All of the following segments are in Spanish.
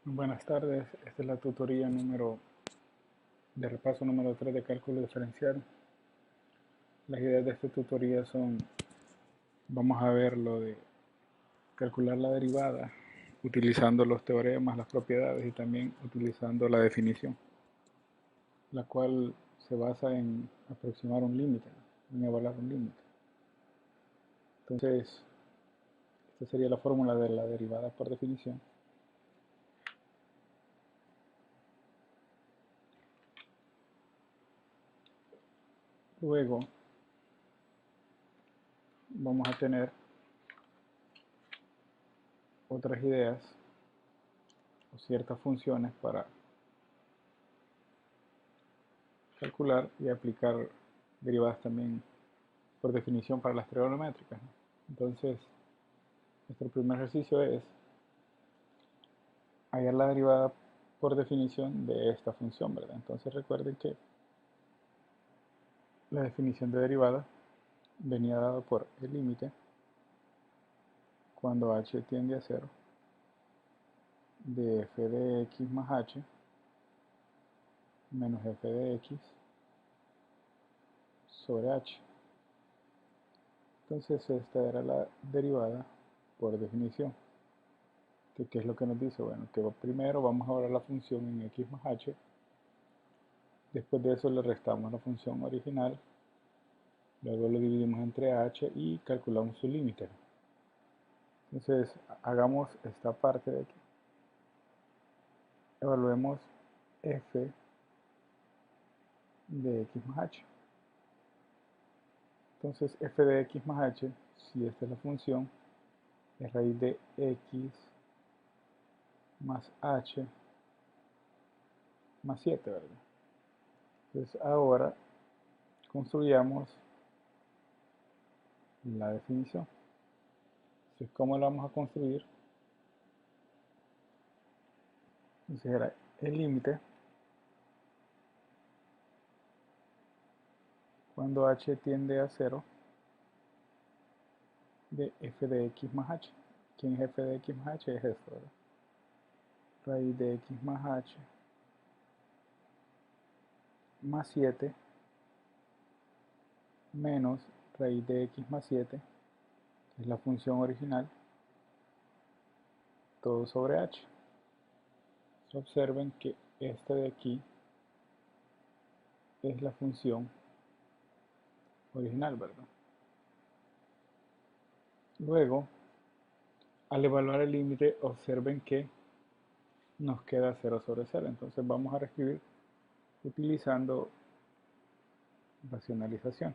Buenas tardes, esta es la tutoría de repaso número 3 de cálculo diferencial. Las ideas de esta tutoría son, vamos a ver lo de calcular la derivada utilizando los teoremas, las propiedades y también utilizando la definición, la cual se basa en aproximar un límite, en evaluar un límite. Entonces, esta sería la fórmula de la derivada por definición. Luego, vamos a tener otras ideas o ciertas funciones para calcular y aplicar derivadas también por definición para las trigonométricas, ¿no? Entonces, nuestro primer ejercicio es hallar la derivada por definición de esta función, ¿verdad? Entonces recuerden que la definición de derivada venía dada por el límite cuando h tiende a 0 de f de x más h menos f de x sobre h. Entonces esta era la derivada por definición. ¿Qué es lo que nos dice? Bueno, que primero vamos a evaluar la función en x más h, después de eso le restamos la función original, luego lo dividimos entre h y calculamos su límite. Entonces hagamos esta parte de aquí, evaluemos f de x más h. Entonces f de x más h, si esta es la función, es raíz de x más h más 7, ¿verdad? Entonces ahora construyamos la definición. Entonces, ¿cómo la vamos a construir? Entonces era el límite cuando h tiende a 0 de f de x más h. ¿Quién es f de x más h? Es esto, ¿verdad? Raíz de x más h más 7 menos raíz de x más 7, que es la función original, todo sobre h. Observen que este de aquí es la función original, ¿verdad? Luego, al evaluar el límite, observen que nos queda 0 sobre 0. Entonces vamos a reescribir utilizando racionalización.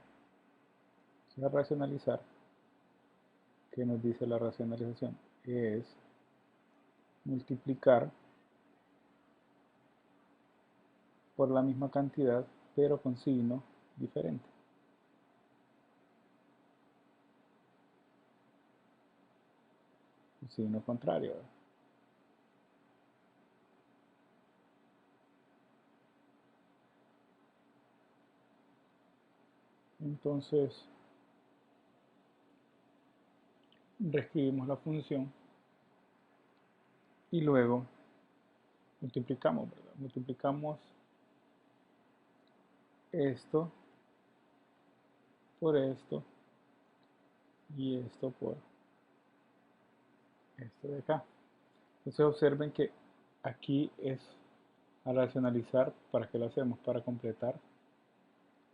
Vamos a racionalizar. ¿Qué nos dice la racionalización? Es multiplicar por la misma cantidad, pero con signo diferente. Un signo contrario, ¿verdad? Entonces, reescribimos la función y luego multiplicamos, ¿verdad? Multiplicamos esto por esto y esto por esto de acá. Entonces observen que aquí es a racionalizar. ¿Para qué lo hacemos? Para completar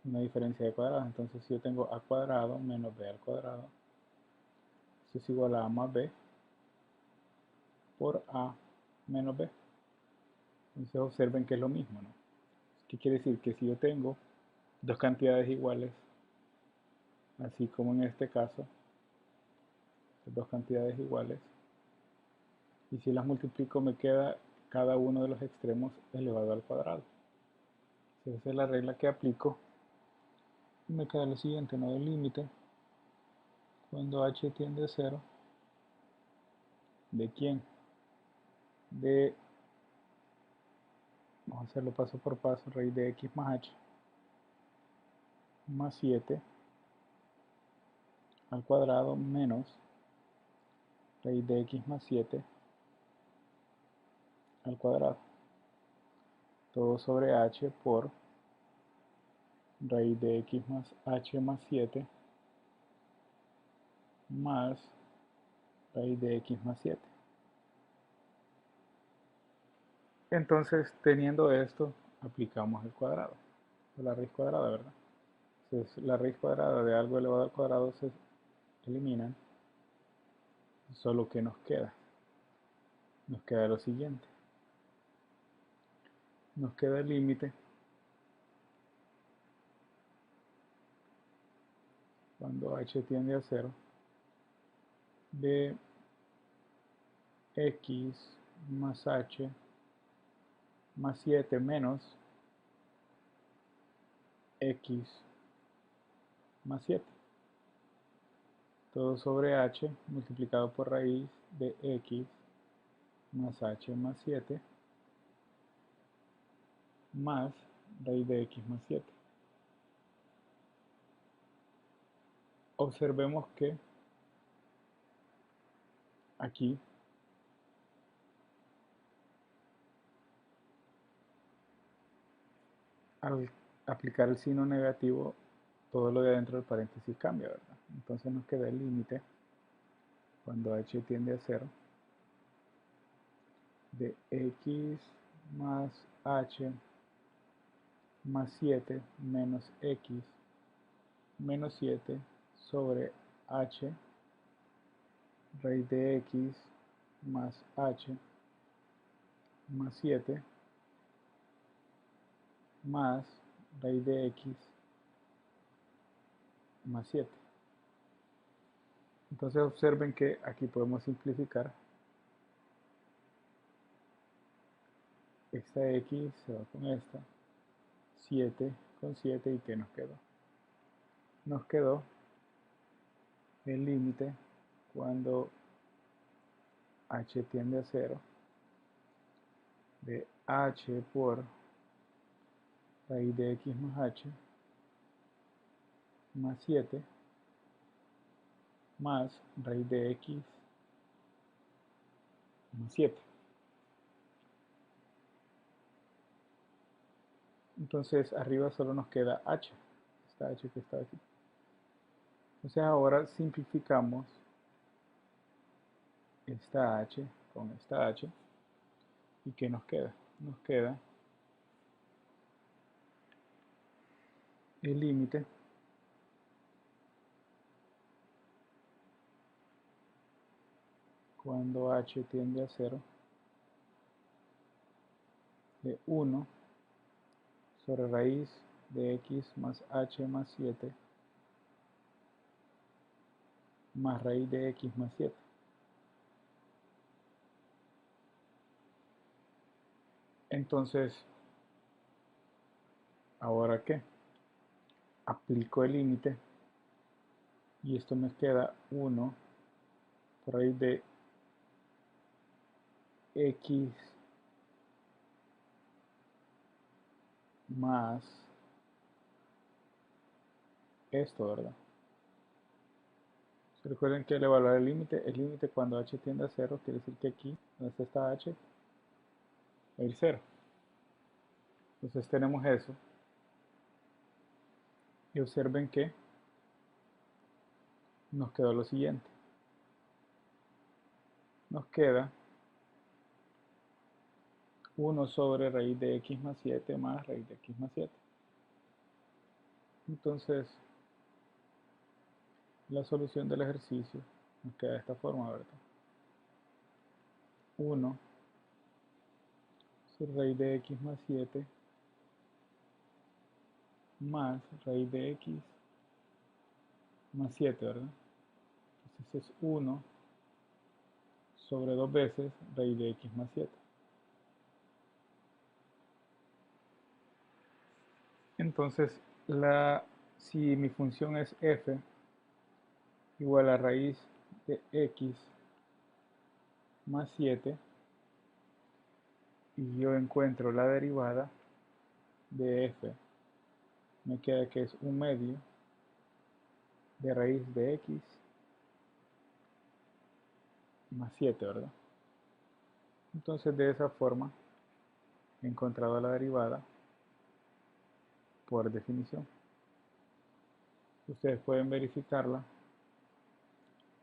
una diferencia de cuadrados. Entonces si yo tengo a cuadrado menos b al cuadrado, eso es igual a más b por a menos b. Entonces observen que es lo mismo, ¿no? ¿Qué quiere decir? Que si yo tengo dos cantidades iguales, así como en este caso, dos cantidades iguales, y si las multiplico me queda cada uno de los extremos elevado al cuadrado. Esa es la regla que aplico y me queda lo siguiente, ¿no? El límite cuando h tiende a 0, ¿de quién? De, vamos a hacerlo paso por paso, raíz de x más h más 7 al cuadrado menos raíz de x más 7 al cuadrado. Todo sobre h por raíz de x más h más 7 más raíz de x más 7. Entonces, teniendo esto, aplicamos el cuadrado, la raíz cuadrada, ¿verdad? Entonces, la raíz cuadrada de algo elevado al cuadrado se eliminan. Solo que nos queda lo siguiente. Nos queda el límite cuando h tiende a 0 de x más h más 7 menos x más 7. Todo sobre h multiplicado por raíz de x más h más 7 más raíz de x más 7. Observemos que aquí al aplicar el signo negativo, todo lo de adentro del paréntesis cambia, ¿verdad? Entonces nos queda el límite cuando h tiende a 0 de x más h más 7 menos x menos 7 sobre h raíz de x más h más 7 más raíz de x más 7. Entonces observen que aquí podemos simplificar. Esta x se va con esta, 7 con 7, ¿y qué nos quedó? Nos quedó el límite cuando h tiende a 0 de h por raíz de x más h más 7 más raíz de x más 7. Entonces arriba solo nos queda h, esta h que está aquí. Entonces ahora simplificamos esta h con esta h, ¿y qué nos queda? Nos queda el límite cuando h tiende a 0 de 1 sobre raíz de x más h más 7 más raíz de x más 7. Entonces, ¿ahora qué? Aplico el límite y esto me queda 1 por raíz de x más esto, ¿verdad? Recuerden que al evaluar el límite cuando h tiende a 0 quiere decir que aquí, donde está esta h, va a ir 0. Entonces tenemos eso. Y observen que nos quedó lo siguiente. Nos queda 1 sobre raíz de x más 7 más raíz de x más 7. Entonces, la solución del ejercicio nos queda de esta forma, ¿verdad? 1 sobre raíz de x más 7 más raíz de x más 7, ¿verdad? Entonces es 1 sobre 2 veces raíz de x más 7. Entonces, si mi función es f igual a raíz de x más 7 y yo encuentro la derivada de f, me queda que es 1/2 de raíz de x más 7, ¿verdad? Entonces de esa forma he encontrado la derivada por definición. Ustedes pueden verificarla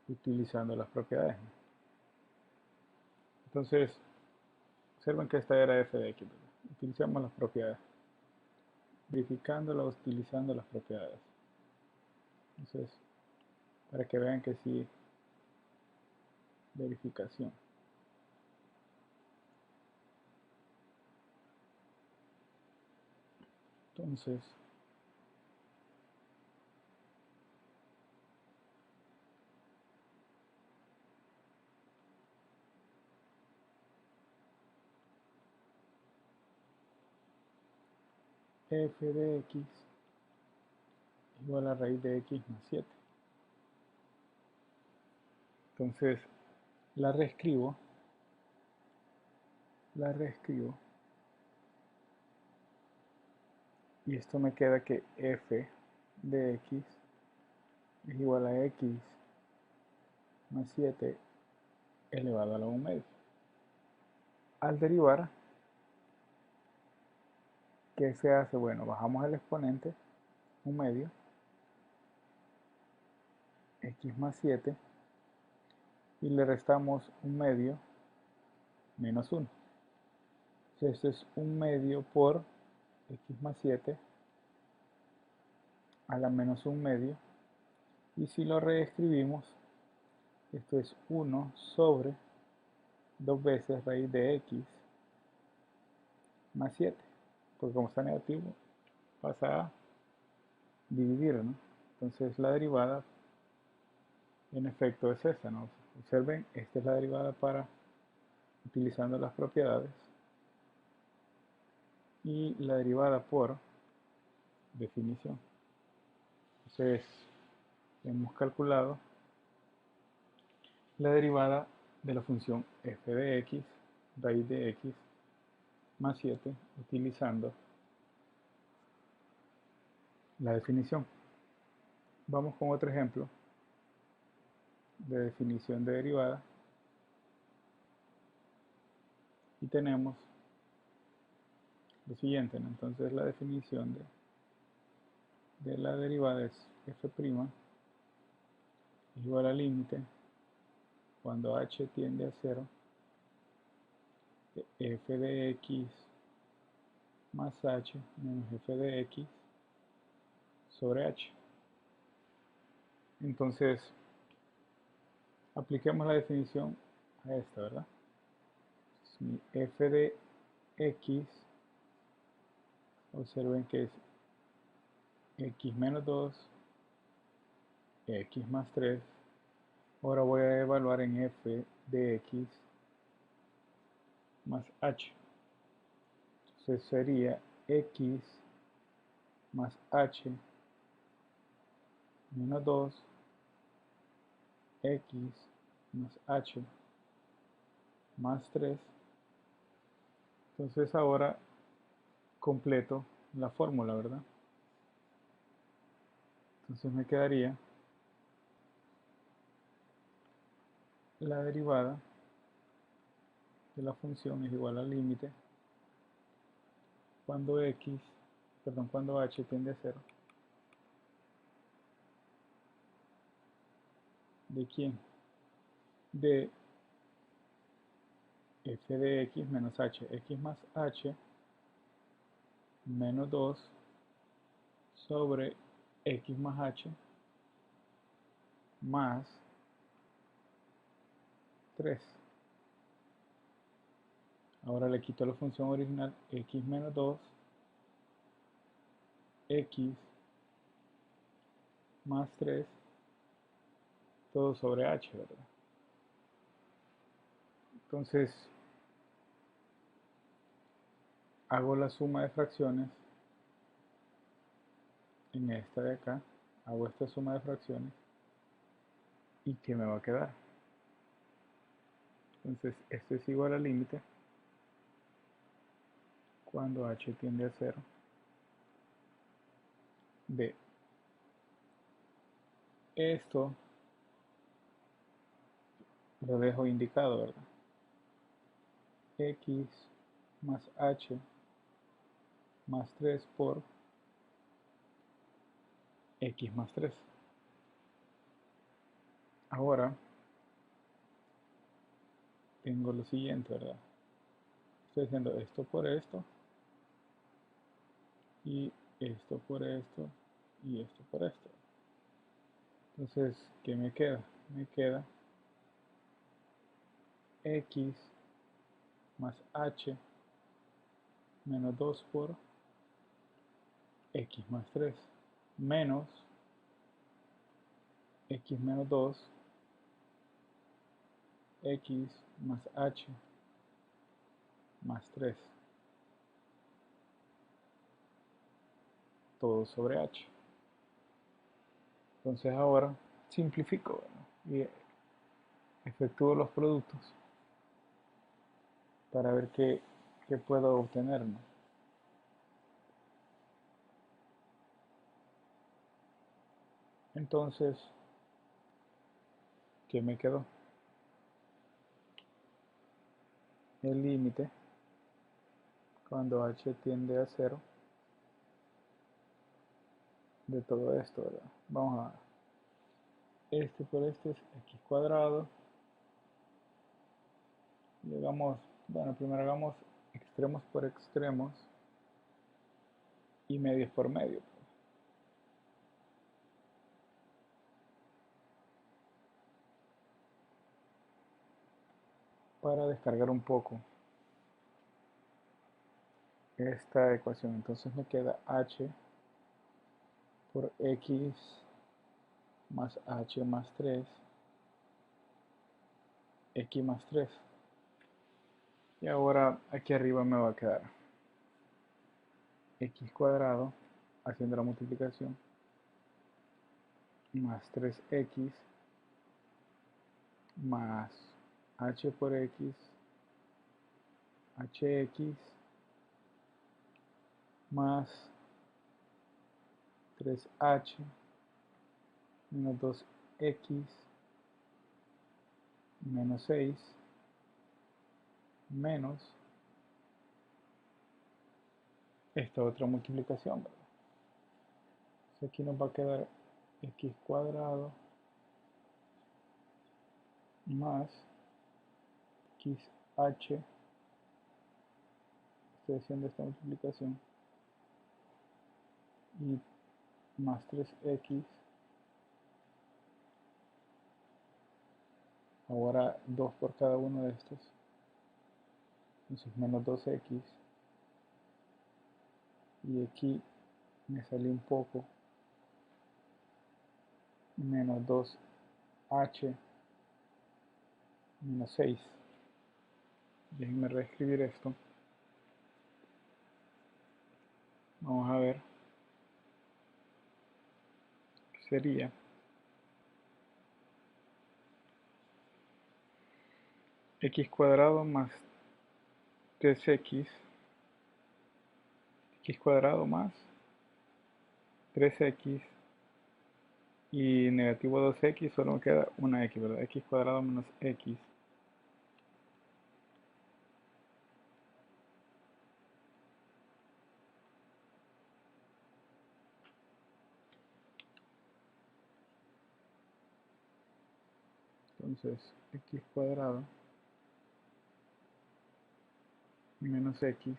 utilizando las propiedades. Entonces, observen que esta era f de x. Utilizamos las propiedades. Verificándola utilizando las propiedades. Entonces, para que vean que sí, verificación. Entonces, f de x igual a raíz de x más 7. Entonces, la reescribo, y esto me queda que f de x es igual a x más 7 elevado a la 1 medio. Al derivar, ¿qué se hace? Bueno, bajamos el exponente 1 medio, x más 7, y le restamos 1 medio menos 1. Entonces esto es 1 medio por x más 7 a la menos 1 medio, y si lo reescribimos, esto es 1 sobre 2 veces raíz de x más 7, porque como está negativo pasa a dividir, ¿no? Entonces la derivada en efecto es esta, ¿no? Observen, esta es la derivada para utilizando las propiedades, y la derivada por definición. Entonces hemos calculado la derivada de la función f de x raíz de x más 7 utilizando la definición. Vamos con otro ejemplo de definición de derivada, y tenemos lo siguiente, ¿no? Entonces la definición de la derivada es f' es igual al límite cuando h tiende a 0 de f de x más h menos f de x sobre h. Entonces apliquemos la definición a esta, ¿verdad? Mi f de x, observen que es x menos 2, x más 3. Ahora voy a evaluar en f de x más h. Entonces sería x más h menos 2, x más h más 3. Entonces ahora completo la fórmula, ¿verdad? Entonces me quedaría la derivada de la función es igual al límite cuando cuando h tiende a 0. ¿De quién? De f de x menos h, x más h menos 2 sobre x más h más 3. Ahora le quito la función original x menos 2, x más 3, todo sobre h, ¿verdad? Entonces hago la suma de fracciones en esta de acá, hago esta suma de fracciones, y ¿qué me va a quedar? Entonces esto es igual al límite cuando h tiende a 0 de esto, lo dejo indicado, ¿verdad? X más h más 3 por x más 3. Ahora tengo lo siguiente, ¿verdad? Estoy haciendo esto por esto, y esto por esto, y esto por esto. Entonces, ¿qué me queda? Me queda x más h menos 2 por x más 3 menos x menos 2 x más h más 3 todo sobre h. Entonces ahora simplifico, ¿no? Y efectúo los productos para ver qué puedo obtener, ¿no? Entonces, ¿qué me quedó? El límite cuando h tiende a 0 de todo esto, ¿verdad? Vamos a este por este es x cuadrado, y hagamos, bueno, primero hagamos extremos por extremos y medios por medio, para descargar un poco esta ecuación. Entonces me queda h por x más h más 3 x más 3. Y ahora aquí arriba me va a quedar x cuadrado, haciendo la multiplicación, más 3x más h por x, hx más 3h menos 2x menos 6 menos esta otra multiplicación, ¿verdad? Entonces aquí nos va a quedar x cuadrado más xh, estoy haciendo esta multiplicación, y más 3x, ahora 2 por cada uno de estos, entonces menos 2x, y aquí me sale un poco, menos 2h menos 6. Déjenme reescribir esto. Vamos a ver qué sería. X cuadrado más 3x, x cuadrado más 3x, y negativo 2x, solo me queda una x, ¿verdad? X cuadrado menos x entonces x cuadrado menos x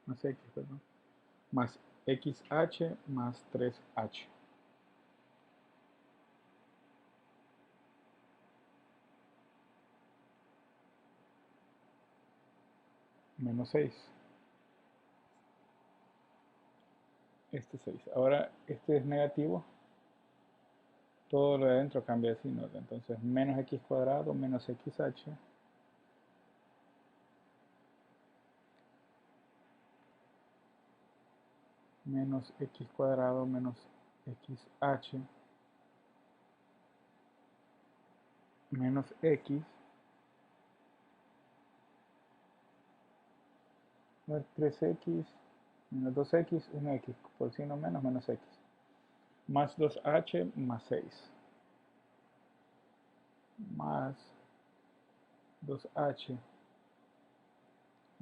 más x, perdón, más xh más 3h menos 6. Este 6. Ahora este es negativo, todo lo de adentro cambia de signo, entonces menos x cuadrado menos xh menos x cuadrado menos xh menos x, 3x menos 2x, 1x, por signo menos, menos x, más 2h más 6, más 2h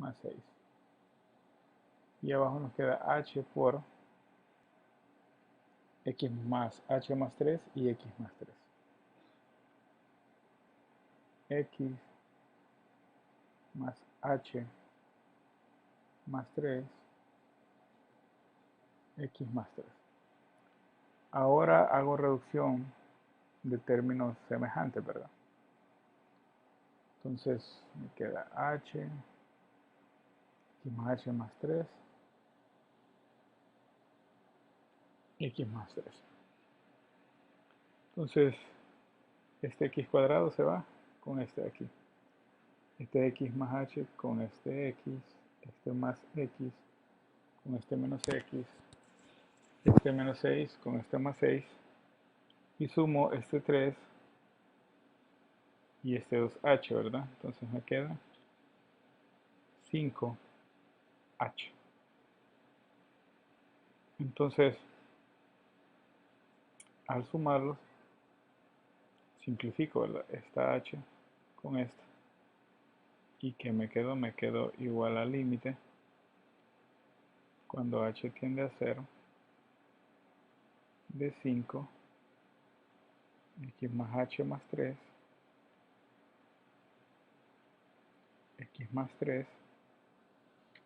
más 6. Y abajo nos queda h por x más h más 3 y x más 3. X más h más 3, x más 3. Ahora hago reducción de términos semejantes, ¿verdad? Entonces me queda h, x más h más 3, x más 3. Entonces este x cuadrado se va con este de aquí. Este x más h con este x, este más x con este menos x, este menos 6 con este más 6, y sumo este 3 y este 2h, ¿verdad? Entonces me queda 5h. Entonces, al sumarlos, simplifico, ¿verdad? Esta h con esta. ¿Y que me quedo? Me quedo igual al límite cuando h tiende a 0 de 5 x más h más 3, x más 3.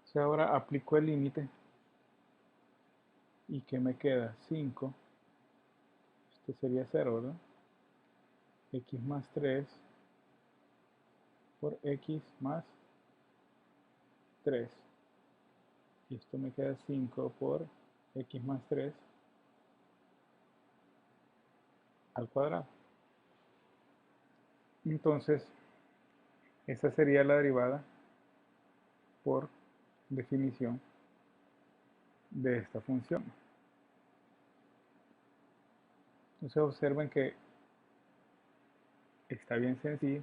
O sea, ahora aplico el límite y que me queda 5, esto sería 0, ¿verdad? X más 3 por x más 3, y esto me queda 5 por x más 3 al cuadrado. Entonces, esa sería la derivada por definición de esta función. Entonces observen que está bien sencillo,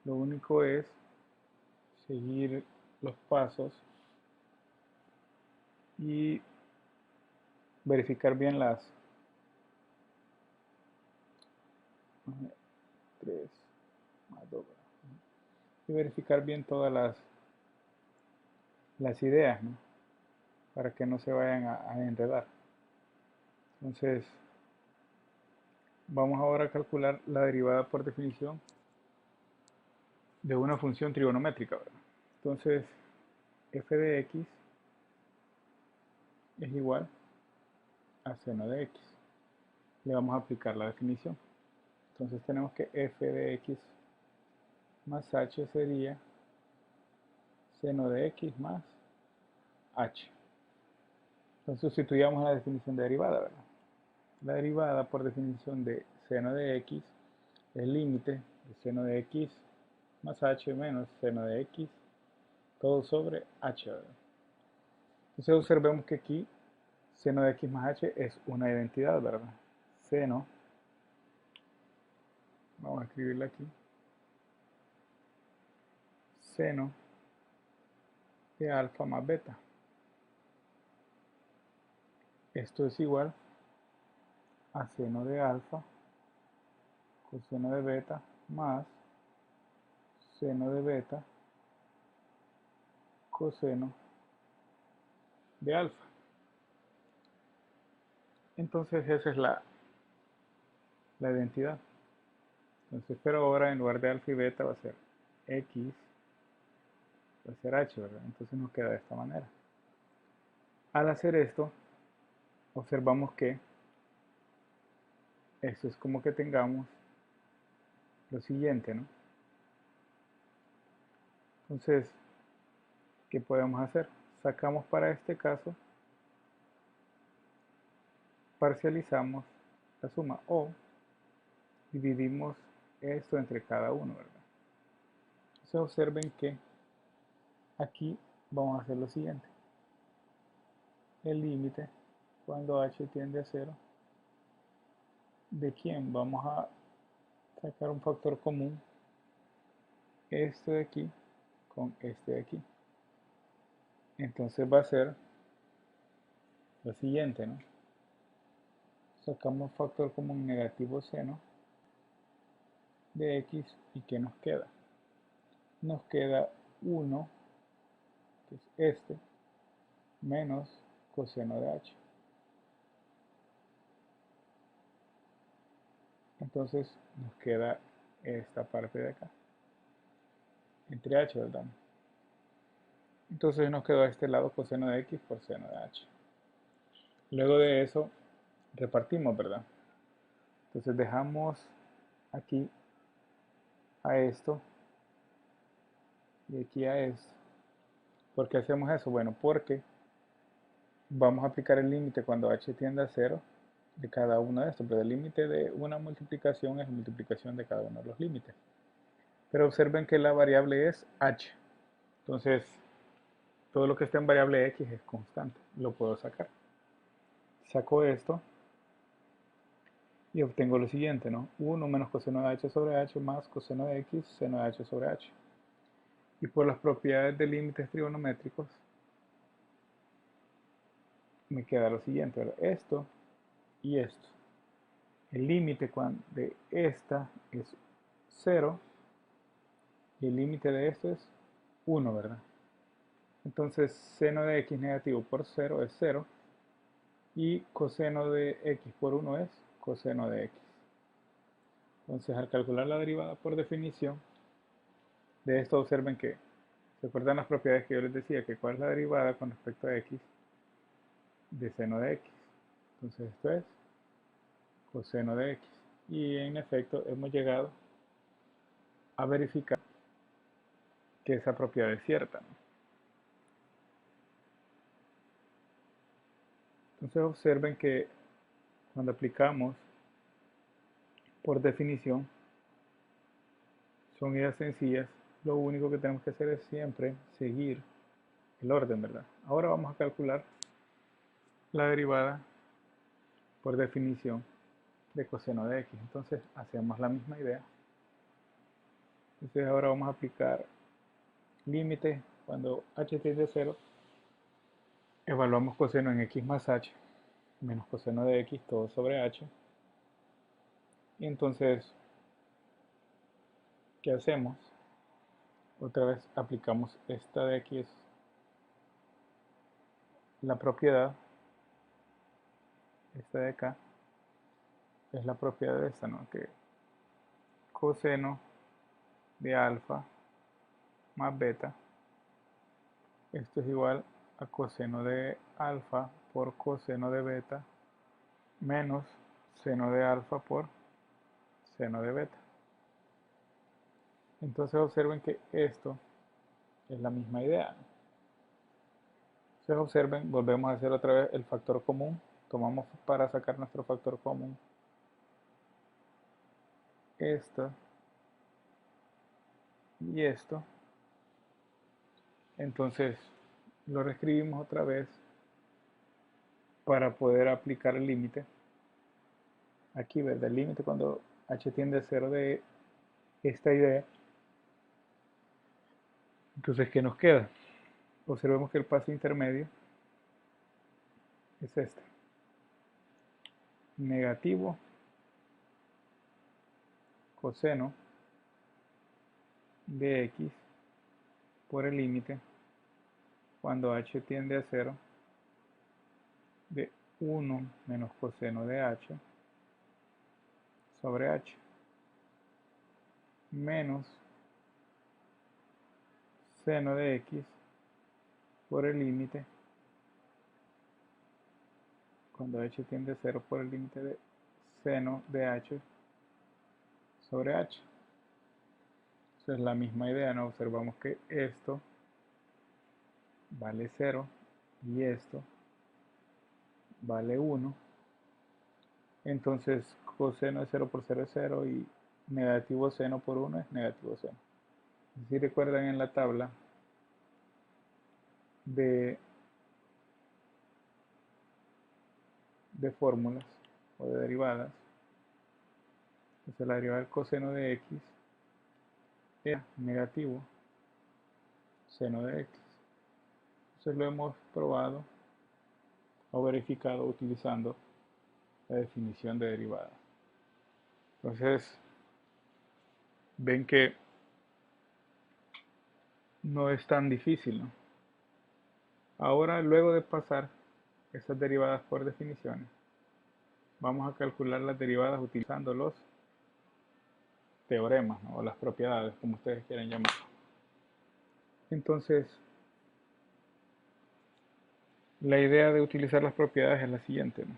lo único es seguir los pasos y verificar bien las 3 más 2, y verificar bien todas las ideas, ¿no? Para que no se vayan a enredar. Entonces vamos ahora a calcular la derivada por definición de una función trigonométrica, ¿verdad? Entonces f de x es igual a seno de x. Le vamos a aplicar la definición. Entonces tenemos que f de x más h sería seno de x más h. Entonces sustituyamos la definición de derivada, ¿verdad? La derivada por definición de seno de x es límite de seno de x más h menos seno de x todo sobre h, ¿verdad? Entonces observemos que aquí seno de x más h es una identidad, ¿verdad? Seno, vamos a escribirla aquí, seno de alfa más beta. Esto es igual a seno de alfa coseno de beta más seno de beta coseno de alfa. Entonces esa es la identidad. Entonces, pero ahora en lugar de alfa y beta va a ser x, va a ser h, ¿verdad? Entonces nos queda de esta manera. Al hacer esto, observamos que esto es como que tengamos lo siguiente, ¿no? Entonces, ¿qué podemos hacer? Sacamos para este caso, parcializamos la suma o dividimos esto entre cada uno, ¿verdad? Entonces observen que aquí vamos a hacer lo siguiente. El límite cuando h tiende a 0, ¿de quién? Vamos a sacar un factor común, este de aquí con este de aquí. Entonces va a ser lo siguiente, ¿no? Sacamos factor común negativo seno de x y ¿qué nos queda? Nos queda 1 Entonces este menos coseno de h. Entonces nos queda esta parte de acá, entre h, ¿verdad? Entonces nos quedó a este lado coseno de x por seno de h. Luego de eso repartimos, ¿verdad? Entonces dejamos aquí a esto y aquí a esto. ¿Por qué hacemos eso? Bueno, porque vamos a aplicar el límite cuando h tiende a 0 de cada uno de estos, pero el límite de una multiplicación es multiplicación de cada uno de los límites. Pero observen que la variable es h. Entonces, todo lo que esté en variable x es constante. Lo puedo sacar. Saco esto y obtengo lo siguiente, ¿no? 1 menos coseno de h sobre h más coseno de x seno de h sobre h. Y por las propiedades de límites trigonométricos, me queda lo siguiente, ¿verdad? Esto y esto. El límite de esta es 0 y el límite de esto es 1, ¿verdad? Entonces, seno de x negativo por 0 es 0 y coseno de x por 1 es coseno de x. Entonces, al calcular la derivada por definición, de esto observen que, ¿se acuerdan las propiedades que yo les decía? Que cuál es la derivada con respecto a x de seno de x. Entonces, esto es coseno de x. Y en efecto, hemos llegado a verificar que esa propiedad es cierta, ¿no? Entonces observen que cuando aplicamos por definición, son ideas sencillas, lo único que tenemos que hacer es siempre seguir el orden, ¿verdad? Ahora vamos a calcular la derivada por definición de coseno de x. Entonces hacemos la misma idea. Entonces ahora vamos a aplicar límite cuando h tiende a 0. Evaluamos coseno en x más h menos coseno de x todo sobre h. Y entonces, ¿qué hacemos? Otra vez aplicamos esta de aquí, es la propiedad, esta de acá es la propiedad de esta, ¿no? Que coseno de alfa más beta, esto es igual a coseno de alfa por coseno de beta menos seno de alfa por seno de beta. Entonces observen que esto es la misma idea. Entonces observen, volvemos a hacer otra vez el factor común. Tomamos para sacar nuestro factor común esto y esto. Entonces lo reescribimos otra vez para poder aplicar el límite. Aquí, ¿verdad? El límite cuando h tiende a 0 de esta idea. Entonces, ¿qué nos queda? Observemos que el paso intermedio es este. Negativo coseno de x por el límite cuando h tiende a 0 de 1 menos coseno de h sobre h menos seno de x por el límite cuando h tiende a 0 por el límite de seno de h sobre h. Esa es la misma idea, ¿no? Observamos que esto vale 0 y esto vale 1. Entonces coseno de 0 por 0 es 0 y negativo seno por 1 es negativo seno. Si recuerdan en la tabla de fórmulas o de derivadas, entonces la derivada del coseno de x era negativo seno de x. Entonces lo hemos probado o verificado utilizando la definición de derivada. Entonces ven que no es tan difícil, ¿no? Ahora, luego de pasar esas derivadas por definiciones, vamos a calcular las derivadas utilizando los teoremas, ¿no? O las propiedades, como ustedes quieran llamarlo. Entonces, la idea de utilizar las propiedades es la siguiente, ¿no?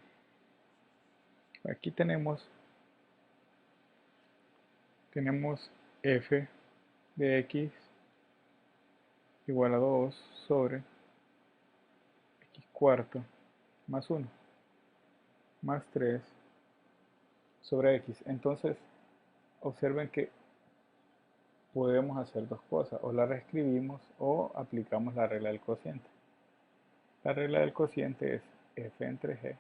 Aquí tenemos f de x igual a 2 sobre x cuarto más 1 más 3 sobre x. Entonces, observen que podemos hacer dos cosas, o la reescribimos o aplicamos la regla del cociente. La regla del cociente es f entre g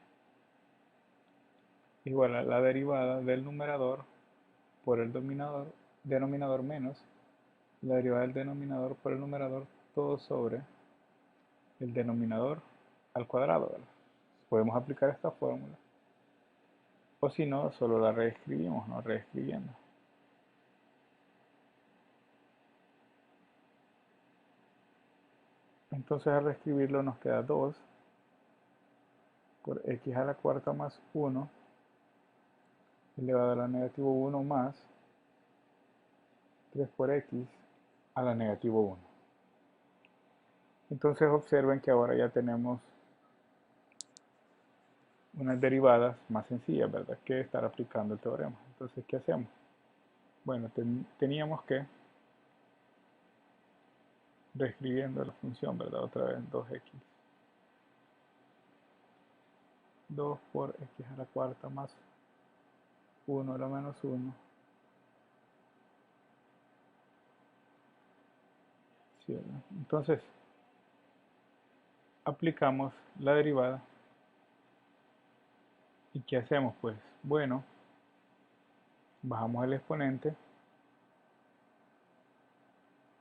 igual a la derivada del numerador por el denominador menos la derivada del denominador por el numerador, todo sobre el denominador al cuadrado, ¿verdad? Podemos aplicar esta fórmula, o si no, solo la reescribimos, ¿no? Reescribiendo. Entonces al reescribirlo nos queda 2 por x a la cuarta más 1 elevado a la negativo 1 más 3 por x a la negativo 1. Entonces observen que ahora ya tenemos unas derivadas más sencillas, ¿verdad? Que estar aplicando el teorema. Entonces, ¿qué hacemos? Bueno, teníamos que, reescribiendo la función, ¿verdad? Otra vez 2x. 2 por x a la cuarta más 1 a la menos 1. ¿Sí, verdad? Entonces, aplicamos la derivada. ¿Y qué hacemos? Pues, bueno, bajamos el exponente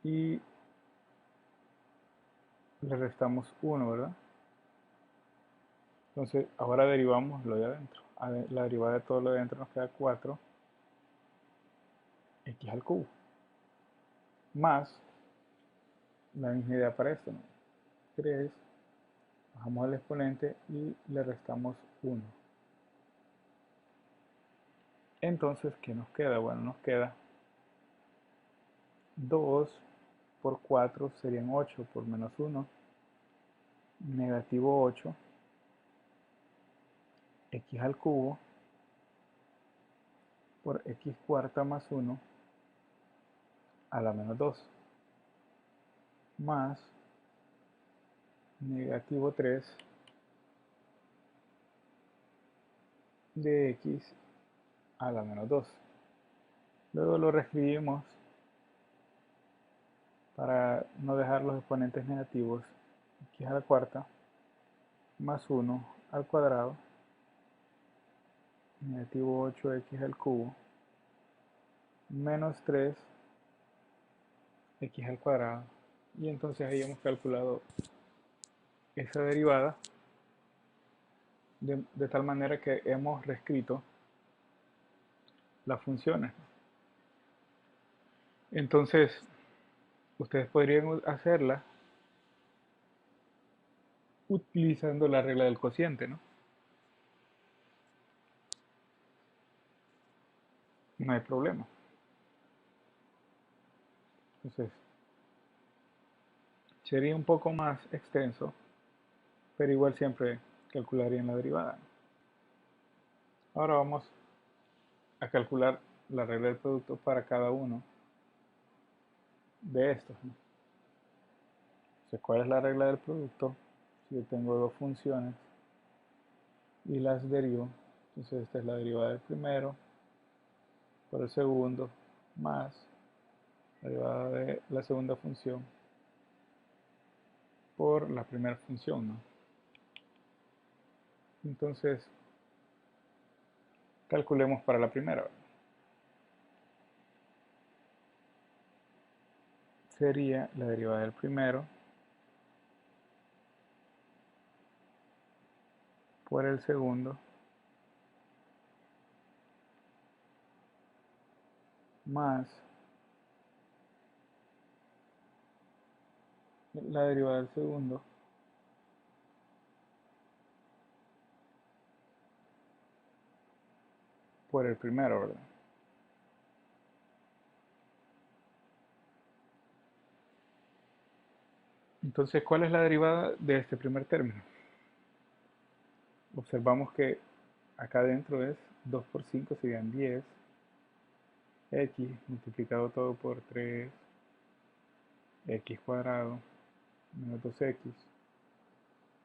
y le restamos 1, ¿verdad? Entonces, ahora derivamos lo de adentro. La derivada de todo lo de adentro nos queda 4 x al cubo. Más, la misma idea para esto, ¿no? 3, bajamos el exponente y le restamos 1. Entonces, ¿qué nos queda? Bueno, nos queda 2 por 4 serían 8 por menos 1, negativo 8, x al cubo por x cuarta más 1 a la menos 2, más negativo 3 de x a la menos 2. Luego lo reescribimos para no dejar los exponentes negativos, x a la cuarta más 1 al cuadrado, negativo 8x al cubo, menos 3 x al cuadrado. Y entonces ahí hemos calculado esa derivada de tal manera que hemos reescrito las funciones. Entonces, ustedes podrían hacerla utilizando la regla del cociente, ¿no? No hay problema. Entonces, sería un poco más extenso, pero igual siempre calcularían la derivada. Ahora vamos a calcular la regla del producto para cada uno de estos, ¿no? Entonces, ¿cuál es la regla del producto? Si yo tengo dos funciones y las derivo, entonces esta es la derivada del primero por el segundo más la derivada de la segunda función por la primera función, ¿no? Entonces, calculemos para la primera. Sería la derivada del primero por el segundo más la derivada del segundo por el primero, ¿verdad? Entonces, ¿cuál es la derivada de este primer término? Observamos que acá adentro es 2 por 5 serían 10, x multiplicado todo por 3, x cuadrado, menos 2x,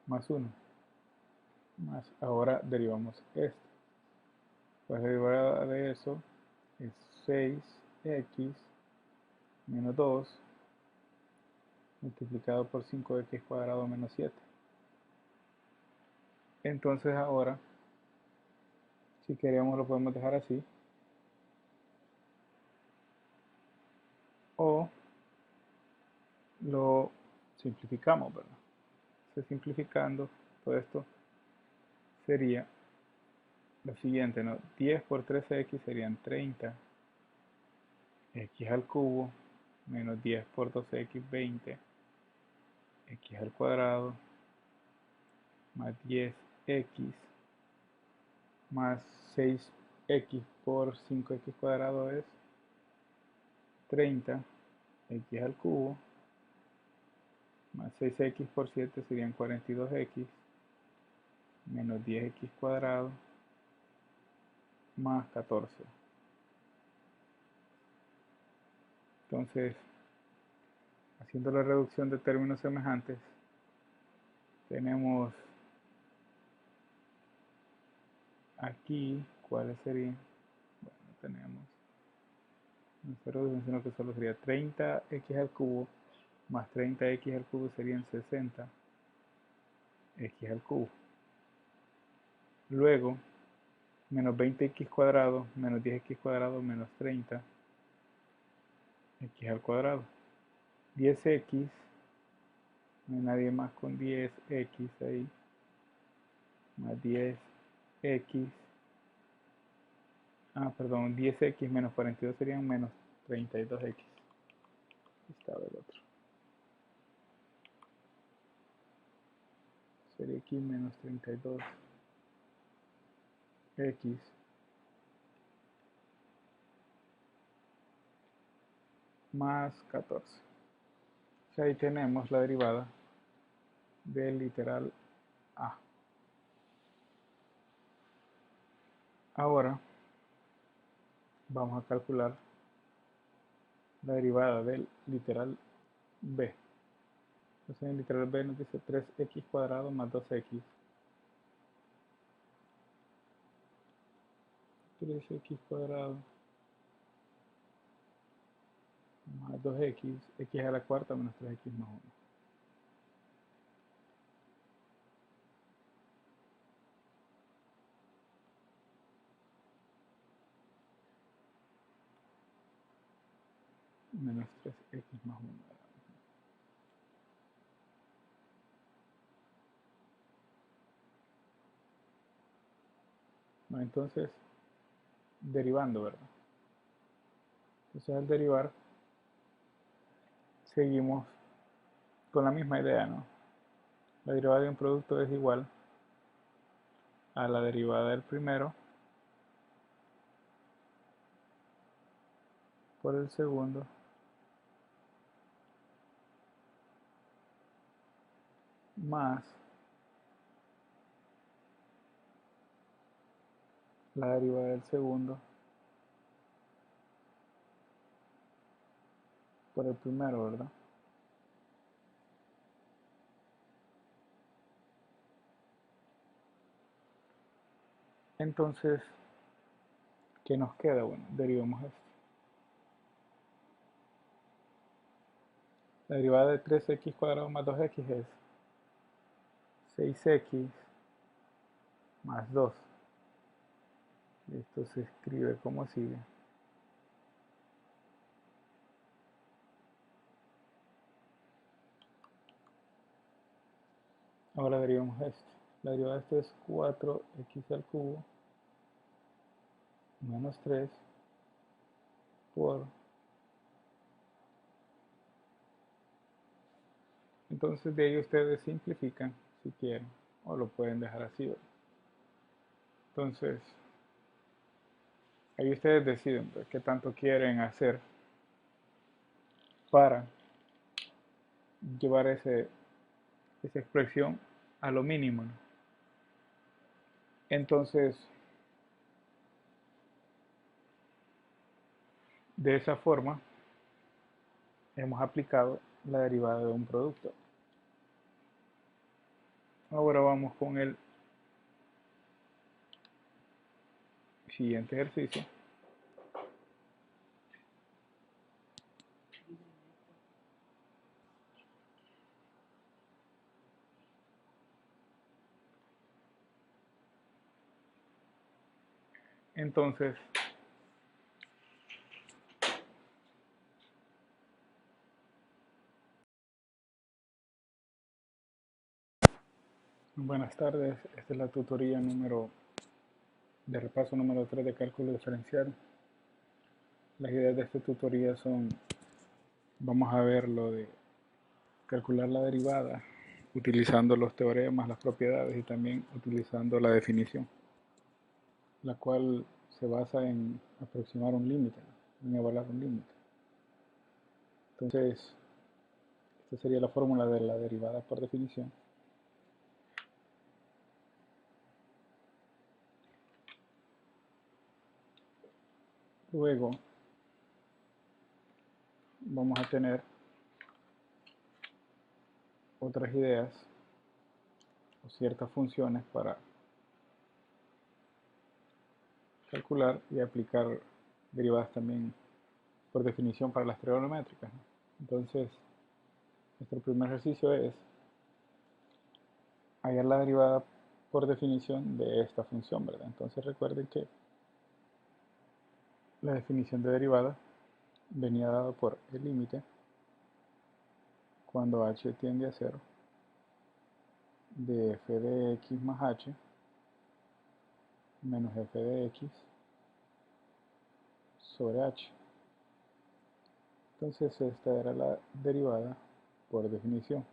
más 1, más, ahora derivamos esto. Pues la derivada de eso es 6x menos 2 multiplicado por 5x cuadrado menos 7. Entonces ahora, si queremos lo podemos dejar así, o lo simplificamos, ¿verdad? Entonces, simplificando todo esto sería lo siguiente, ¿no? 10 por 13x serían 30, x al cubo, menos 10 por 2x, 20, x al cuadrado, más 10x, más 6x por 5x cuadrado es 30, x al cubo, más 6x por 7 serían 42x, menos 10x cuadrado, más 14. Entonces, haciendo la reducción de términos semejantes, tenemos aquí, ¿cuáles serían? Bueno, tenemos, no se reducen, sino que solo sería 30x al cubo, más 30x al cubo serían 60x al cubo. Luego, menos 20x cuadrado, menos 10x cuadrado, menos 30x al cuadrado. 10x, no hay nadie más con 10x ahí, más 10x, perdón, 10x menos 42 serían menos 32x. Estaba el otro. Sería aquí menos 32x más 14. O sea, ahí tenemos la derivada del literal a. Ahora vamos a calcular la derivada del literal b. Entonces en el literal b nos dice 3x cuadrado más 2x. 3x cuadrado más 2x, x a la cuarta menos 3x más 1. Menos 3x más 1. Bueno, entonces, derivando, ¿verdad? Entonces al derivar, seguimos con la misma idea, ¿no? La derivada de un producto es igual a la derivada del primero por el segundo más la derivada del segundo por el primero, ¿verdad? Entonces, ¿qué nos queda? Bueno, derivamos esto. La derivada de 3x cuadrado más 2x es 6x más 2. Esto se escribe como sigue. Ahora derivamos esto. La derivada de esto es 4x al cubo menos 3 por... Entonces de ahí ustedes simplifican si quieren, o lo pueden dejar así, ¿verdad? Entonces, Ahí ustedes deciden pues, qué tanto quieren hacer para llevar esa expresión a lo mínimo, ¿no? Entonces, de esa forma, hemos aplicado la derivada de un producto. Ahora vamos con el siguiente ejercicio. Entonces, buenas tardes, esta es la tutoría de repaso número 3 de cálculo diferencial. Las ideas de esta tutoría son, vamos a ver lo de calcular la derivada utilizando los teoremas, las propiedades y también utilizando la definición, la cual se basa en aproximar un límite, en evaluar un límite. Entonces, esta sería la fórmula de la derivada por definición. Luego, vamos a tener otras ideas o ciertas funciones para calcular y aplicar derivadas también por definición para las trigonométricas, ¿no? Entonces, nuestro primer ejercicio es hallar la derivada por definición de esta función, ¿verdad? Entonces recuerden que la definición de derivada venía dada por el límite cuando h tiende a 0 de f de x más h menos f de x sobre h. Entonces esta era la derivada por definición.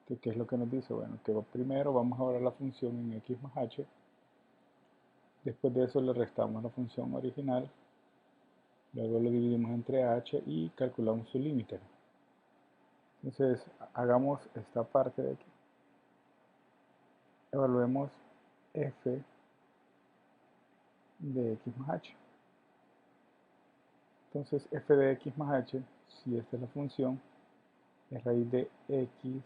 ¿Qué es lo que nos dice? Bueno, que primero vamos a ver la función en x más h, después de eso le restamos la función original, luego lo dividimos entre h y calculamos su límite. Entonces hagamos esta parte de aquí. Evaluemos f de x más h. Entonces f de x más h, si esta es la función, es raíz de x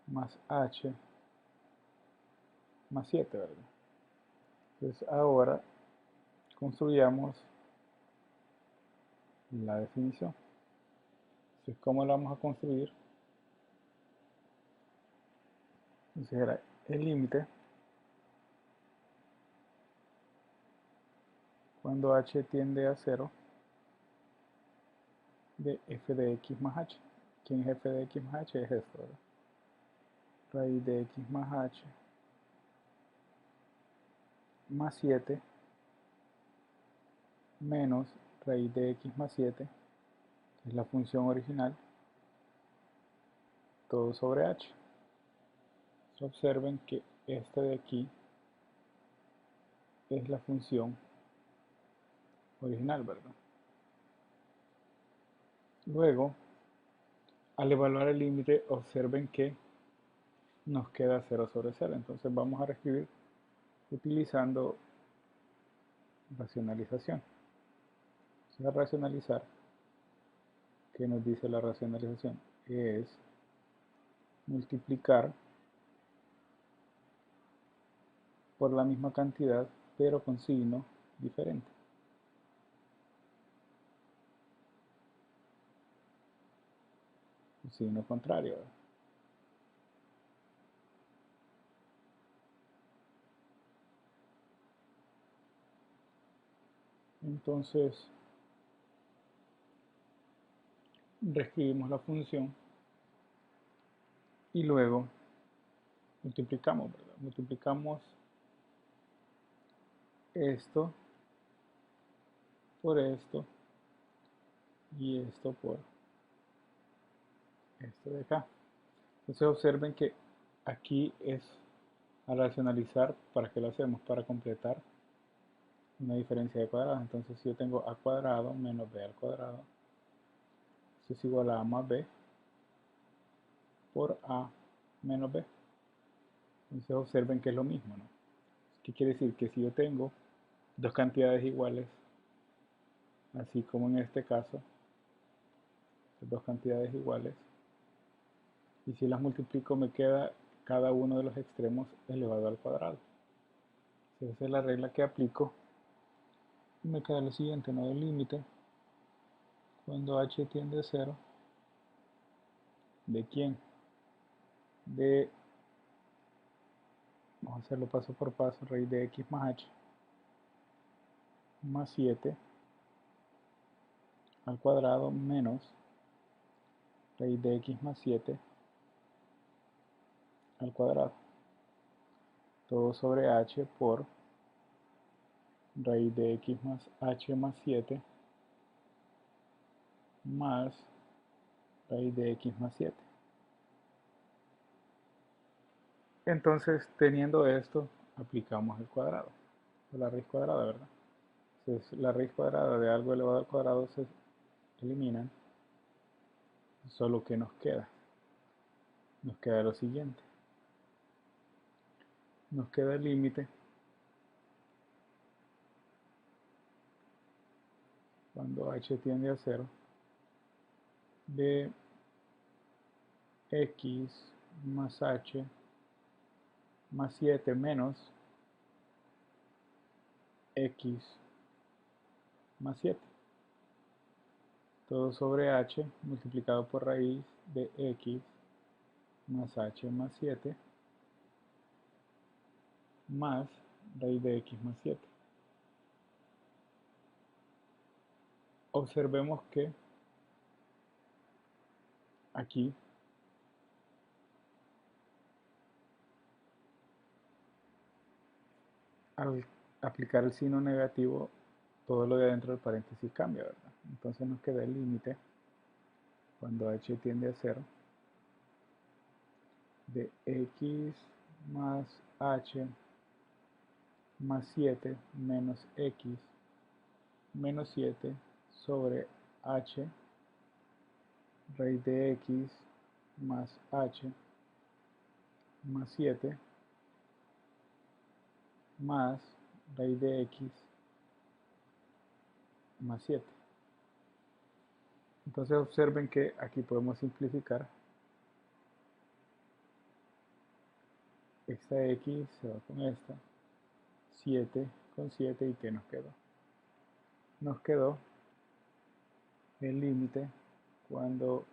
más h más 7, ¿verdad? Entonces ahora construyamos la definición. Entonces, ¿cómo la vamos a construir? Entonces era el límite cuando h tiende a 0 de f de x más h. ¿Quién es f de x más h? Es esto, ¿verdad? Raíz de x más h más 7 menos raíz de x más 7, que es la función original, todo sobre h. Observen que este de aquí es la función original, ¿verdad? Luego, al evaluar el límite, observen que nos queda 0 sobre 0. Entonces vamos a reescribir utilizando racionalización. Entonces, a racionalizar, ¿qué nos dice la racionalización? Es multiplicar por la misma cantidad, pero con signo diferente. Un signo contrario, ¿verdad? Entonces, reescribimos la función y luego multiplicamos, ¿verdad? Multiplicamos esto por esto y esto por esto de acá. Entonces observen que aquí es a racionalizar. ¿Para qué lo hacemos? Para completar una diferencia de cuadrados. Entonces si yo tengo a cuadrado menos b al cuadrado, eso es igual a más b por a menos b. Entonces observen que es lo mismo, ¿no? ¿Qué quiere decir? Que si yo tengo dos cantidades iguales, así como en este caso, dos cantidades iguales, y si las multiplico me queda cada uno de los extremos elevado al cuadrado. Esa es la regla que aplico y me queda lo siguiente, ¿no? El límite cuando h tiende a 0, ¿de quién? De, vamos a hacerlo paso por paso, raíz de x más h más 7 al cuadrado menos raíz de x más 7 al cuadrado. Todo sobre h por raíz de x más h más 7 más raíz de x más 7. Entonces, teniendo esto, aplicamos el cuadrado, o la raíz cuadrada, ¿verdad? Entonces, la raíz cuadrada de algo elevado al cuadrado se eliminan. Solo que nos queda lo siguiente. Nos queda el límite cuando h tiende a 0 de x más h más 7 menos x más 7. Todo sobre h multiplicado por raíz de x más h más 7 más raíz de x más 7. Observemos que aquí al aplicar el signo negativo, todo lo de adentro del paréntesis cambia, ¿verdad? Entonces nos queda el límite cuando h tiende a 0 de x más h más 7 menos x menos 7 sobre h raíz de x más h más 7 más raíz de x más 7. Entonces observen que aquí podemos simplificar. Esta x se va con esta, 7 con 7, ¿y qué nos quedó? Nos quedó el límite cuando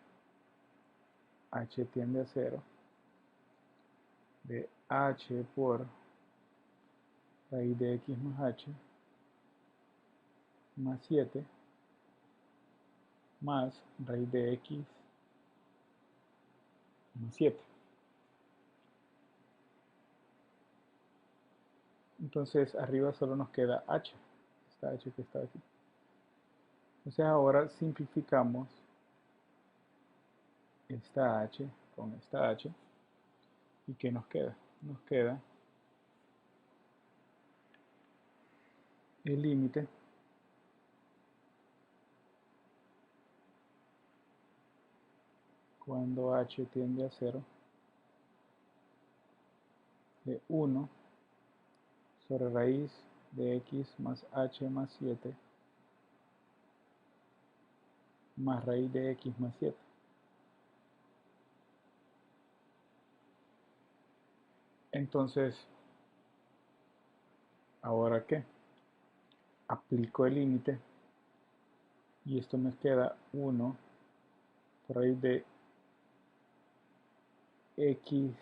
h tiende a 0 de h por raíz de x más h más 7 más raíz de x más 7. Entonces arriba solo nos queda h, esta h que está aquí. Entonces ahora simplificamos esta h con esta h, ¿y qué nos queda? Nos queda el límite cuando h tiende a 0 de 1 sobre raíz de x más h más 7 más raíz de x más 7. Entonces, ¿ahora qué? Aplico el límite y esto me queda 1 por raíz de x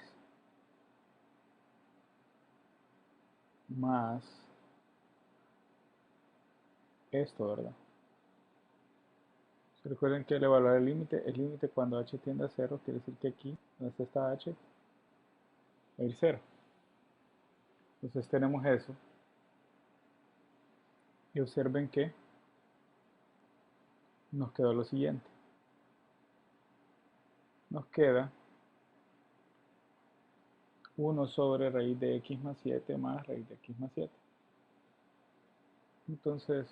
más esto, ¿verdad? Recuerden que al evaluar el límite cuando h tiende a 0 quiere decir que aquí, donde está esta h, va a ir 0. Entonces tenemos eso. Y observen que nos quedó lo siguiente. Nos queda 1 sobre raíz de x más 7 más raíz de x más 7. Entonces,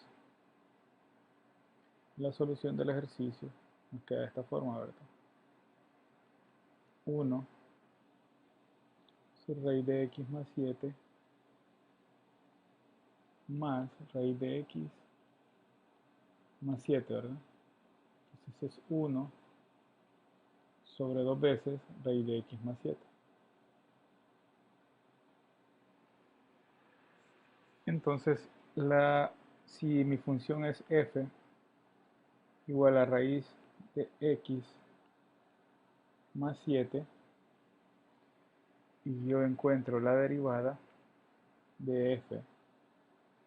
la solución del ejercicio nos queda de esta forma, ¿verdad? 1 sobre raíz de x más 7 más raíz de x más 7, ¿verdad? Entonces es 1 sobre 2 veces raíz de x más 7. Entonces, si mi función es f igual a raíz de x más 7 y yo encuentro la derivada de f,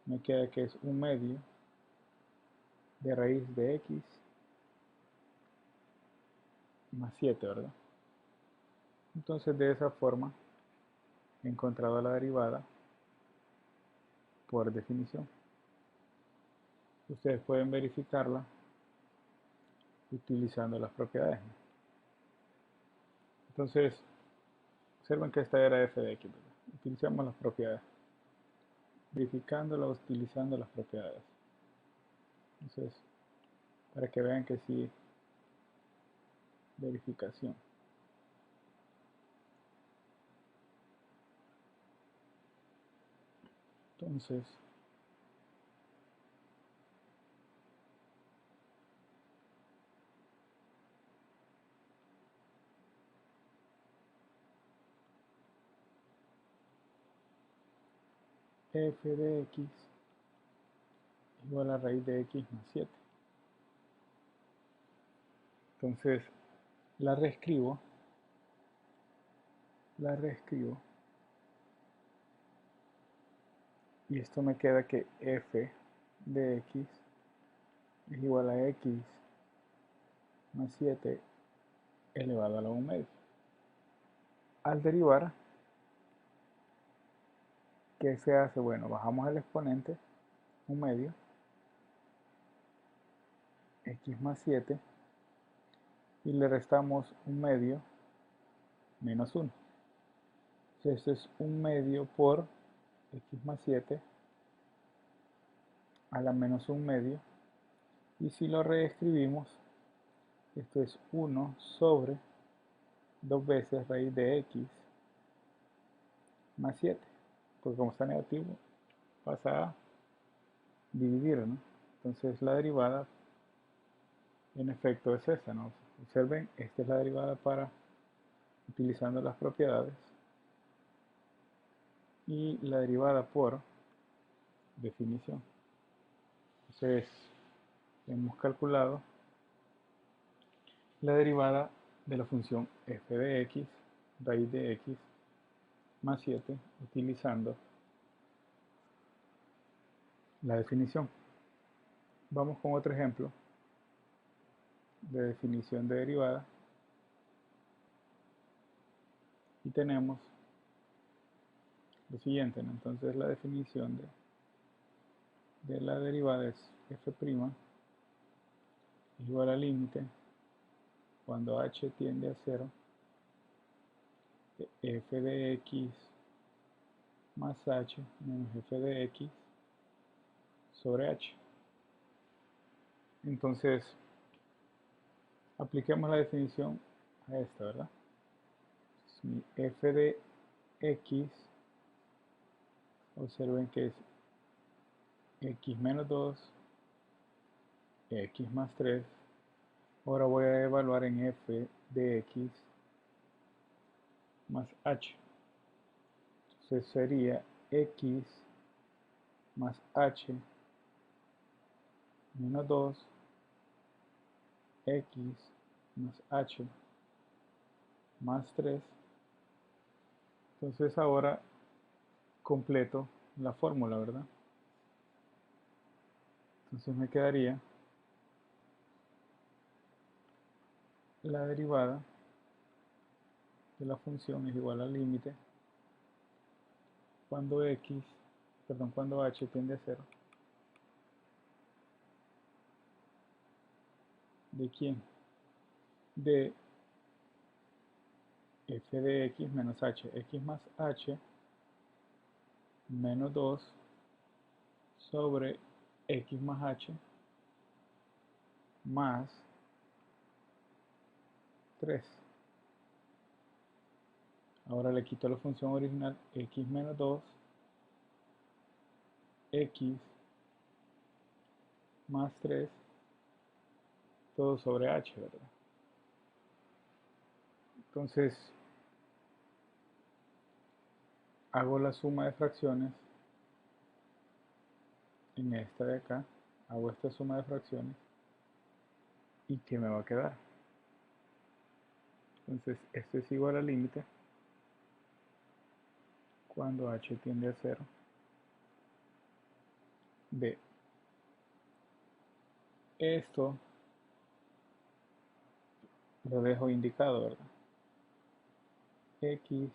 me queda que es 1/2 de raíz de x más 7, ¿verdad? Entonces de esa forma he encontrado la derivada por definición. Ustedes pueden verificarla utilizando las propiedades. Entonces, observen que esta era f de x, ¿verdad? Utilizamos las propiedades, verificándola utilizando las propiedades. Entonces, para que vean que sí, verificación. Entonces, f de x igual a raíz de x más 7. Entonces, la reescribo, y esto me queda que f de x es igual a x más 7 elevado a la 1/2. Al derivar, ¿qué se hace? Bueno, bajamos el exponente 1/2, x más 7, y le restamos 1/2 menos 1. Entonces esto es 1/2 por x más 7 a la menos 1/2, y si lo reescribimos, esto es 1 sobre 2 veces raíz de x más 7, porque como está negativo pasa a dividir, ¿no? Entonces la derivada en efecto es esa, ¿no? Observen, esta es la derivada para utilizando las propiedades, y la derivada por definición. Entonces hemos calculado la derivada de la función f de x raíz de x más 7 utilizando la definición. Vamos con otro ejemplo de definición de derivada, y tenemos lo siguiente, ¿no? Entonces la definición de la derivada es f' igual al límite cuando h tiende a 0 de f de x más h menos f de x sobre h. Entonces apliquemos la definición a esta, ¿verdad? Mi f de x, observen que es x menos 2, x más 3. Ahora voy a evaluar en f de x más h. Entonces sería x más h menos 2, x más h más 3. Entonces ahora completo la fórmula, ¿verdad? Entonces me quedaría la derivada de la función es igual al límite cuando cuando h tiende a 0. ¿De quién? De f de x menos h, x más h menos 2 sobre x más h más 3. Ahora le quito la función original x menos 2, x más 3, todo sobre h, ¿verdad? Entonces, hago la suma de fracciones en esta de acá, hago esta suma de fracciones, ¿y qué me va a quedar? Entonces, esto es igual al límite cuando h tiende a 0 de esto, lo dejo indicado, ¿verdad? X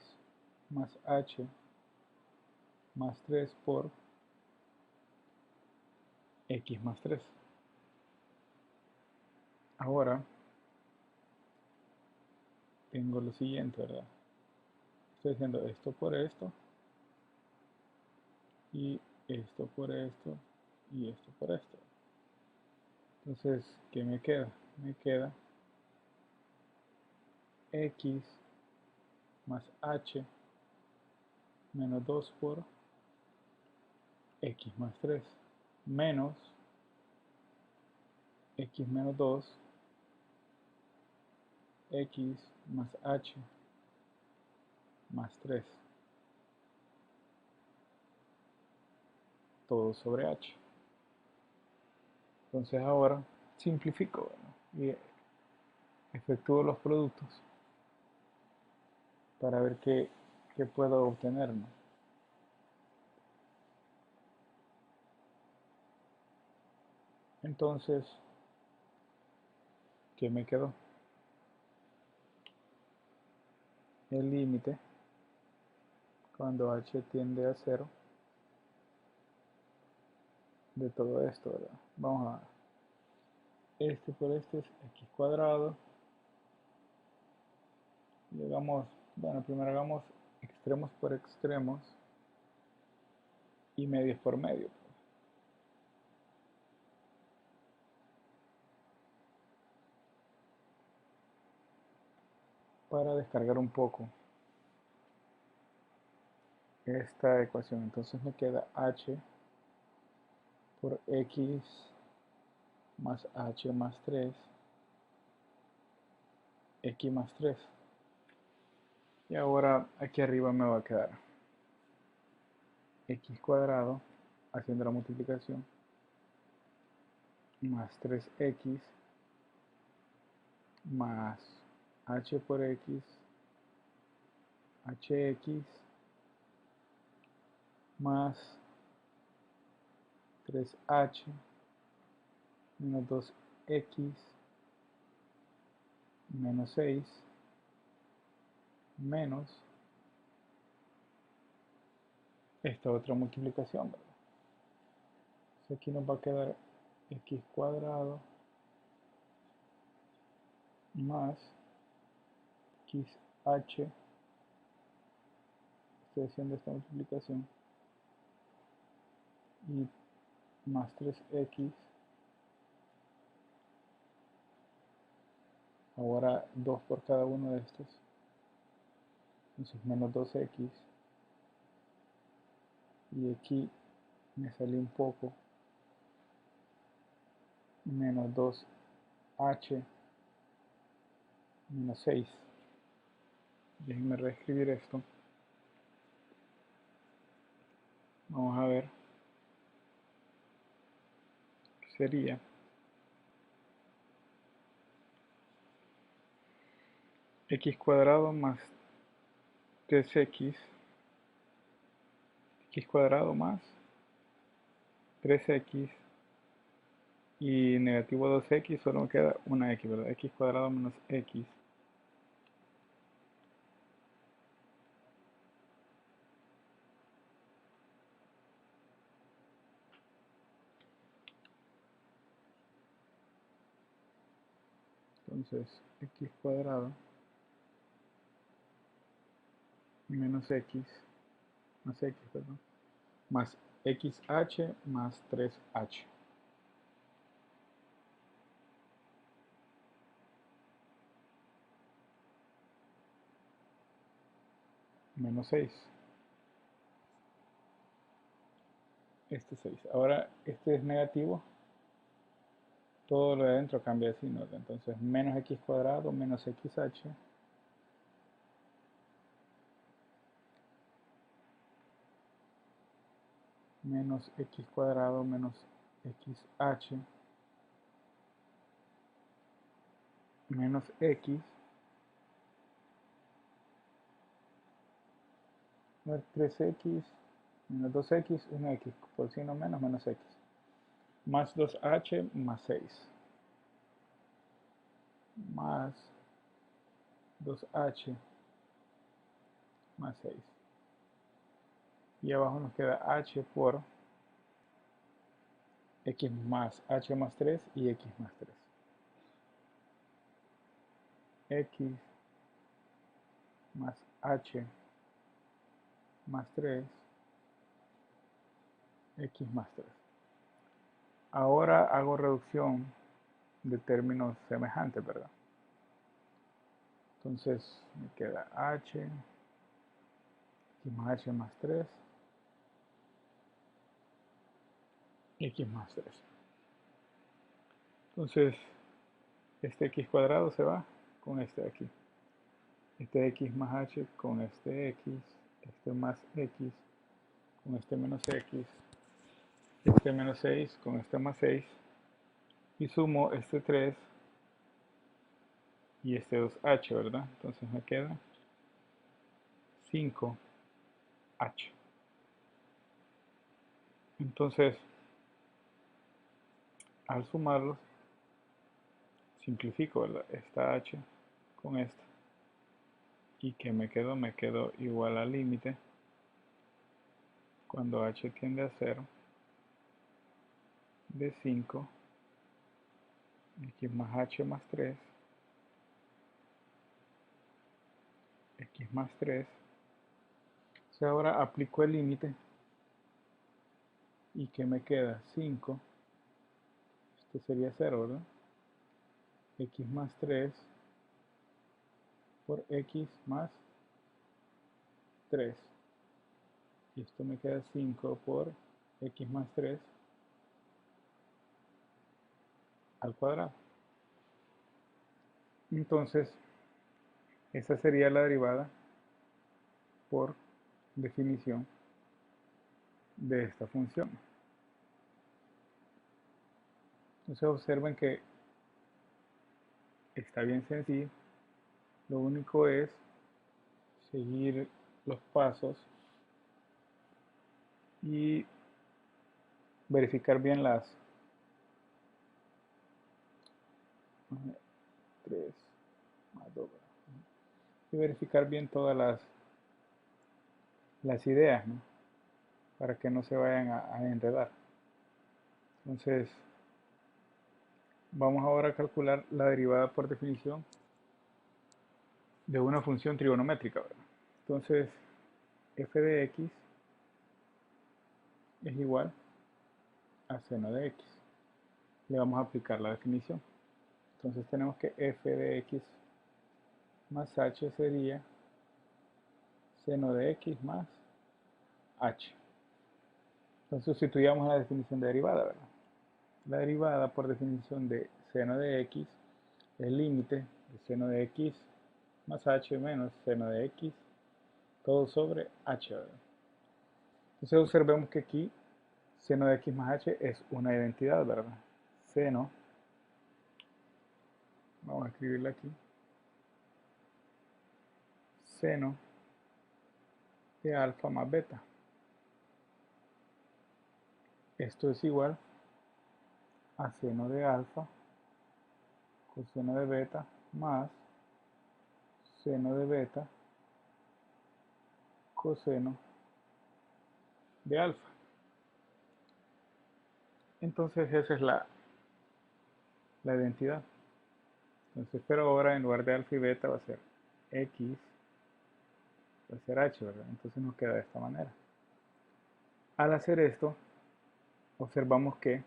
más h más 3 por x más 3. Ahora tengo lo siguiente, ¿verdad? Estoy haciendo esto por esto, y esto por esto, y esto por esto. Entonces, ¿qué me queda? Me queda x más h menos 2 por x más 3 menos x menos 2, x más h más 3, todo sobre h. Entonces ahora simplifico, ¿no? Y efectúo los productos para ver qué puedo obtener, ¿no? Entonces, ¿qué me quedó? El límite cuando h tiende a 0 de todo esto, ¿verdad? Vamos a este por este es x cuadrado, y hagamos, bueno, primero hagamos extremos por extremos y medios por medio, para descargar un poco esta ecuación. Entonces me queda h por x más h más 3, x más 3. Y ahora aquí arriba me va a quedar x cuadrado, haciendo la multiplicación, más 3x más h por x, hx más 3h menos 2x menos 6 menos esta otra multiplicación, ¿verdad? Entonces aquí nos va a quedar x cuadrado más xh, estoy haciendo esta multiplicación, y más 3x, ahora 2 por cada uno de estos, entonces menos 2x, y aquí me sale un poco, menos 2h menos 6. Déjenme reescribir esto. Vamos a ver qué sería. X cuadrado más 3x, x cuadrado más 3x, y negativo 2x, solo me queda una x, ¿verdad? X cuadrado menos x. Entonces, x cuadrado menos x, más x, perdón, más xh más 3h. menos 6. Este 6. Ahora este es negativo. Todo lo de adentro cambia de signo. Entonces menos x cuadrado menos xh menos x cuadrado menos xh menos x, 3x menos 2x, 1x por signo menos menos x, más 2h más 6, más 2h más 6. Y abajo nos queda h por x más h más 3 y x más 3. X más h más 3, x más 3. Ahora hago reducción de términos semejantes, ¿verdad? Entonces me queda h, x más h más 3, x más 3. Entonces este x cuadrado se va con este de aquí. Este x más h con este x, este más x con este menos x, este menos 6 con este más 6, y sumo este 3 y este 2h, ¿verdad? Entonces me queda 5h. Entonces, al sumarlos, simplifico, ¿verdad? Esta h con esta. ¿Y que me quedo? Me quedo igual al límite cuando h tiende a 0 de 5 x más h más 3, x más 3. O sea, ahora aplico el límite y que me queda 5, esto sería 0, ¿verdad? X más 3 por x más 3, y esto me queda 5 por x más 3 al cuadrado. Entonces esa sería la derivada por definición de esta función. Entonces observen que está bien sencillo, lo único es seguir los pasos y verificar bien las 3 más 2, y verificar bien todas las ideas, ¿no? Para que no se vayan a enredar. Entonces vamos ahora a calcular la derivada por definición de una función trigonométrica, ¿verdad? Entonces f de x es igual a seno de x. Le vamos a aplicar la definición. Entonces tenemos que f de x más h sería seno de x más h. Entonces sustituyamos la definición de derivada, ¿verdad? La derivada por definición de seno de x es el límite de seno de x más h menos seno de x todo sobre h, ¿verdad? Entonces observemos que aquí seno de x más h es una identidad, ¿verdad? Seno, vamos a escribirla aquí, seno de alfa más beta. Esto es igual a seno de alfa coseno de beta más seno de beta coseno de alfa. Entonces esa es la identidad. Entonces, pero ahora en lugar de alfa y beta va a ser x, va a ser h, ¿verdad? Entonces nos queda de esta manera. Al hacer esto, observamos que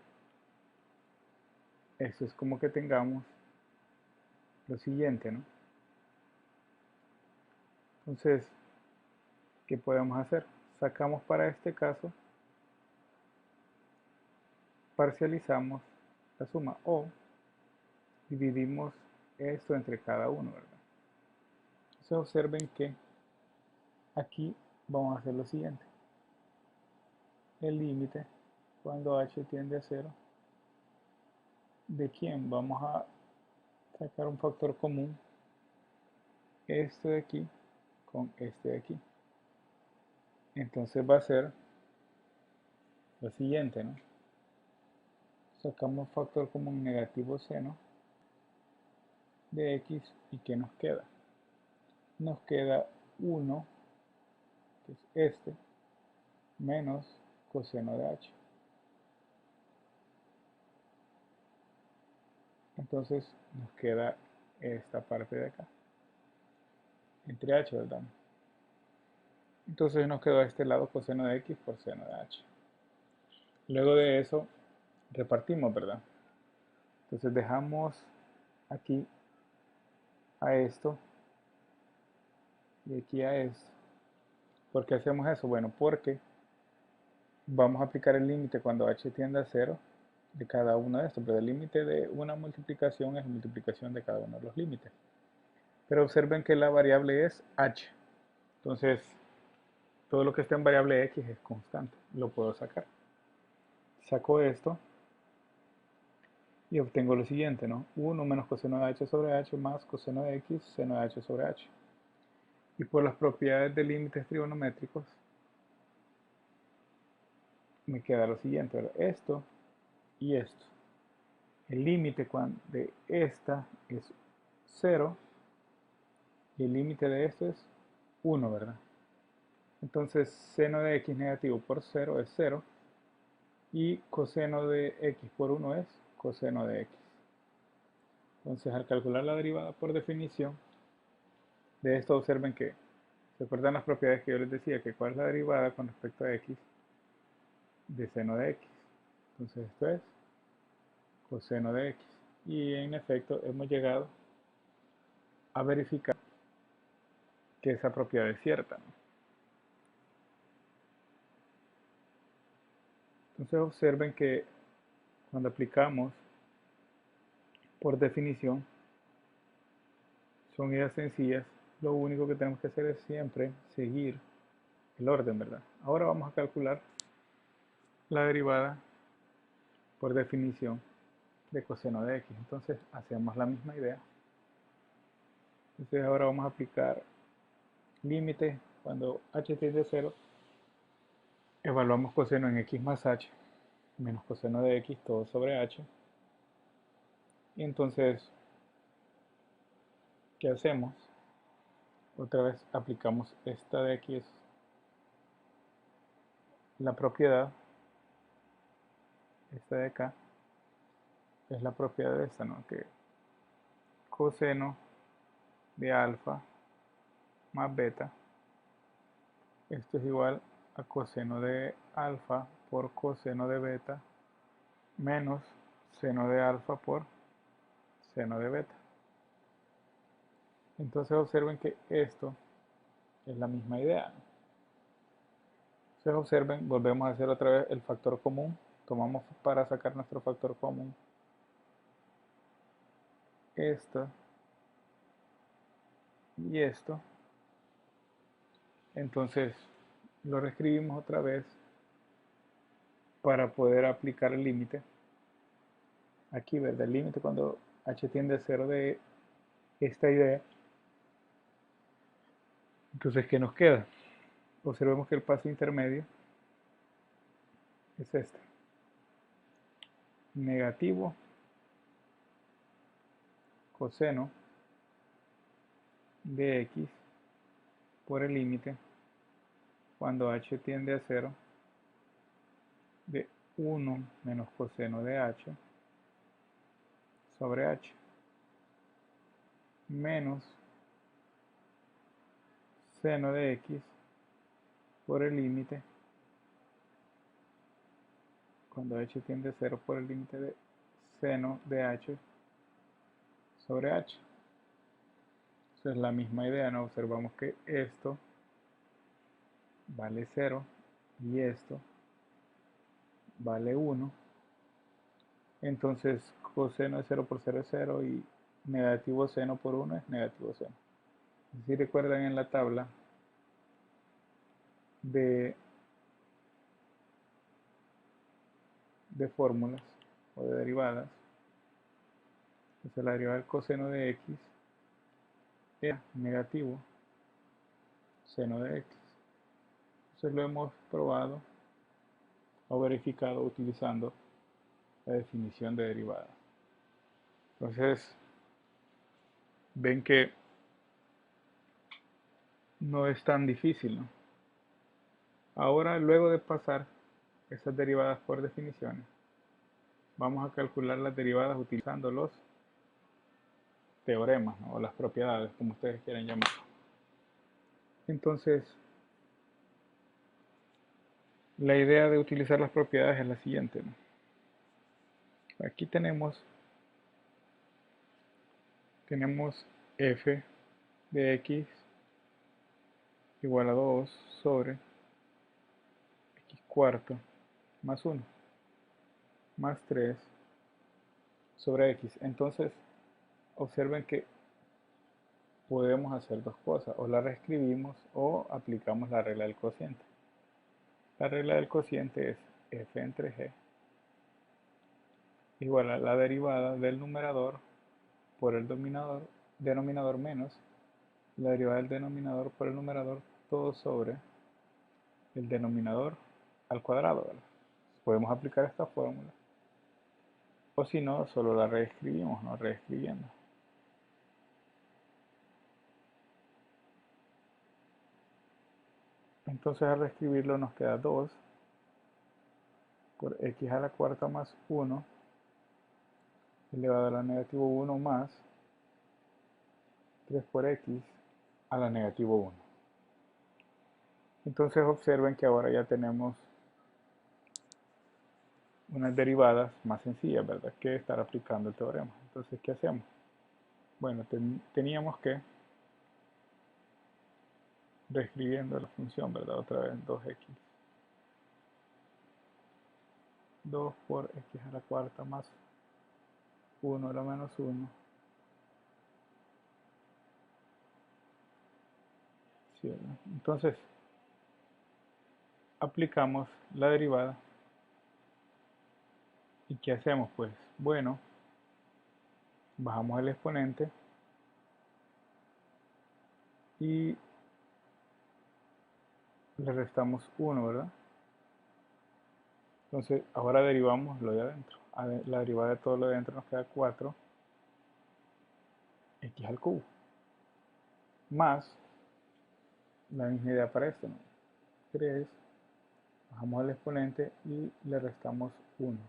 esto es como que tengamos lo siguiente, ¿no? Entonces, ¿qué podemos hacer? Sacamos para este caso, parcializamos la suma o dividimos esto entre cada uno, ¿verdad? Entonces observen que aquí vamos a hacer lo siguiente. El límite cuando h tiende a 0, ¿de quién? Vamos a sacar un factor común, este de aquí con este de aquí. Entonces va a ser lo siguiente, ¿no? Sacamos factor común negativo seno de x y ¿qué nos queda? Nos queda 1, que es este, menos coseno de h. Entonces nos queda esta parte de acá, entre h, ¿verdad? Entonces nos quedó a este lado coseno de x por seno de h. Luego de eso repartimos, ¿verdad? Entonces dejamos aquí a esto y aquí a esto. ¿Por qué hacemos eso? Bueno, porque vamos a aplicar el límite cuando h tiende a 0 de cada uno de estos, pero el límite de una multiplicación es multiplicación de cada uno de los límites. Pero observen que la variable es h. Entonces, todo lo que esté en variable x es constante. Lo puedo sacar. Saco esto y obtengo lo siguiente, ¿no? 1 menos coseno de h sobre h más coseno de x seno de h sobre h. Y por las propiedades de límites trigonométricos, me queda lo siguiente, ¿verdad? Esto y esto. El límite de esta es 0 y el límite de esto es 1, ¿verdad? Entonces, seno de x negativo por 0 es 0 y coseno de x por 1 es coseno de x. Entonces, al calcular la derivada por definición, de esto observen que, ¿se acuerdan las propiedades que yo les decía? Que cuál es la derivada con respecto a x de seno de x. Entonces, esto es coseno de x. Y en efecto, hemos llegado a verificar que esa propiedad es cierta, ¿no? Entonces observen que cuando aplicamos por definición, son ideas sencillas, lo único que tenemos que hacer es siempre seguir el orden, ¿verdad? Ahora vamos a calcular la derivada por definición de coseno de x. Entonces hacemos la misma idea. Entonces ahora vamos a aplicar límite cuando h tiende a 0, evaluamos coseno en x más h menos coseno de x todo sobre h. Y entonces, ¿qué hacemos? Otra vez aplicamos esta de aquí, es la propiedad, esta de acá es la propiedad de esta, ¿no? Que coseno de alfa más beta, esto es igual a coseno de alfa por coseno de beta menos seno de alfa por seno de beta. Entonces observen que esto es la misma idea, ¿no? Entonces observen, volvemos a hacer otra vez el factor común. Tomamos para sacar nuestro factor común esto y esto. Entonces lo reescribimos otra vez para poder aplicar el límite. Aquí, ¿verdad? El límite cuando h tiende a 0 de esta idea. Entonces, ¿qué nos queda? Observemos que el paso intermedio es este. Negativo coseno de x por el límite cuando h tiende a 0 de 1 menos coseno de h sobre h menos seno de x por el límite cuando h tiende a 0 por el límite de seno de h sobre h. Entonces la misma idea, ¿no? Observamos que esto vale 0 y esto vale 1. Entonces coseno de 0 por 0 es 0 y negativo seno por 1 es negativo seno. Si recuerdan en la tabla de fórmulas o de derivadas, entonces la derivada del coseno de x era negativo seno de x. Entonces lo hemos probado o verificado utilizando la definición de derivadas. Entonces ven que no es tan difícil, ¿no? Ahora, luego de pasar esas derivadas por definiciones, vamos a calcular las derivadas utilizando los teoremas, ¿no? O las propiedades, como ustedes quieran llamarlo. Entonces, la idea de utilizar las propiedades es la siguiente, ¿no? Aquí tenemos f de x igual a 2 sobre x cuarto más 1 más 3 sobre x. Entonces, observen que podemos hacer dos cosas, o la reescribimos o aplicamos la regla del cociente. La regla del cociente es f entre g igual a la derivada del numerador por el denominador menos la derivada del denominador por el numerador, todo sobre el denominador al cuadrado, ¿verdad? Podemos aplicar esta fórmula, o si no, solo la reescribimos, ¿no? Reescribiendo. Entonces al reescribirlo nos queda 2 por x a la cuarta más 1 elevado a la negativo 1 más 3 por x a la negativo 1. Entonces observen que ahora ya tenemos unas derivadas más sencillas, ¿verdad? Que estar aplicando el teorema. Entonces, ¿qué hacemos? Bueno, teníamos que, reescribiendo la función, ¿verdad? Otra vez 2x. 2 por x a la cuarta más 1 a la menos 1. ¿Sí, verdad? Entonces, aplicamos la derivada. ¿Y qué hacemos? Pues, bueno, bajamos el exponente y le restamos 1, ¿verdad? Entonces, ahora derivamos lo de adentro. La derivada de todo lo de adentro nos queda 4 x al cubo. Más, la misma idea para esto, ¿no? 3, bajamos el exponente y le restamos 1.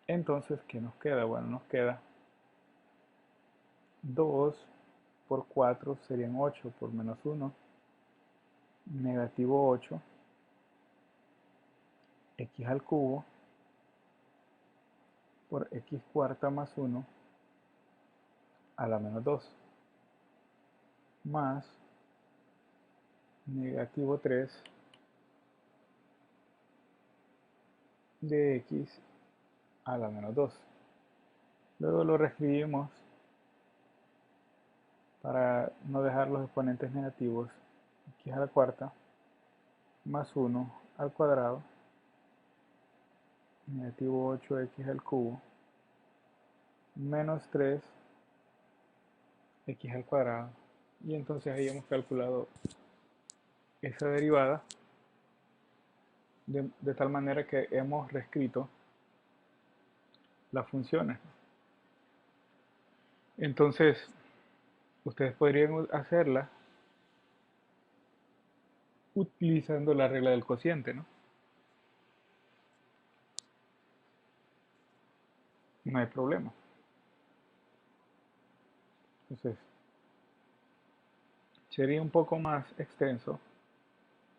Entonces, ¿qué nos queda? Bueno, nos queda 2 por 4 serían 8 por menos 1, negativo 8, x al cubo por x cuarta más 1 a la menos 2, más negativo 3 de x a la menos 2. Luego lo reescribimos para no dejar los exponentes negativos, x a la cuarta más 1 al cuadrado, negativo 8x al cubo, menos 3 x al cuadrado. Y entonces ahí hemos calculado esa derivada de tal manera que hemos reescrito las funciones. Entonces, ustedes podrían hacerla utilizando la regla del cociente, ¿no? No hay problema. Entonces, sería un poco más extenso,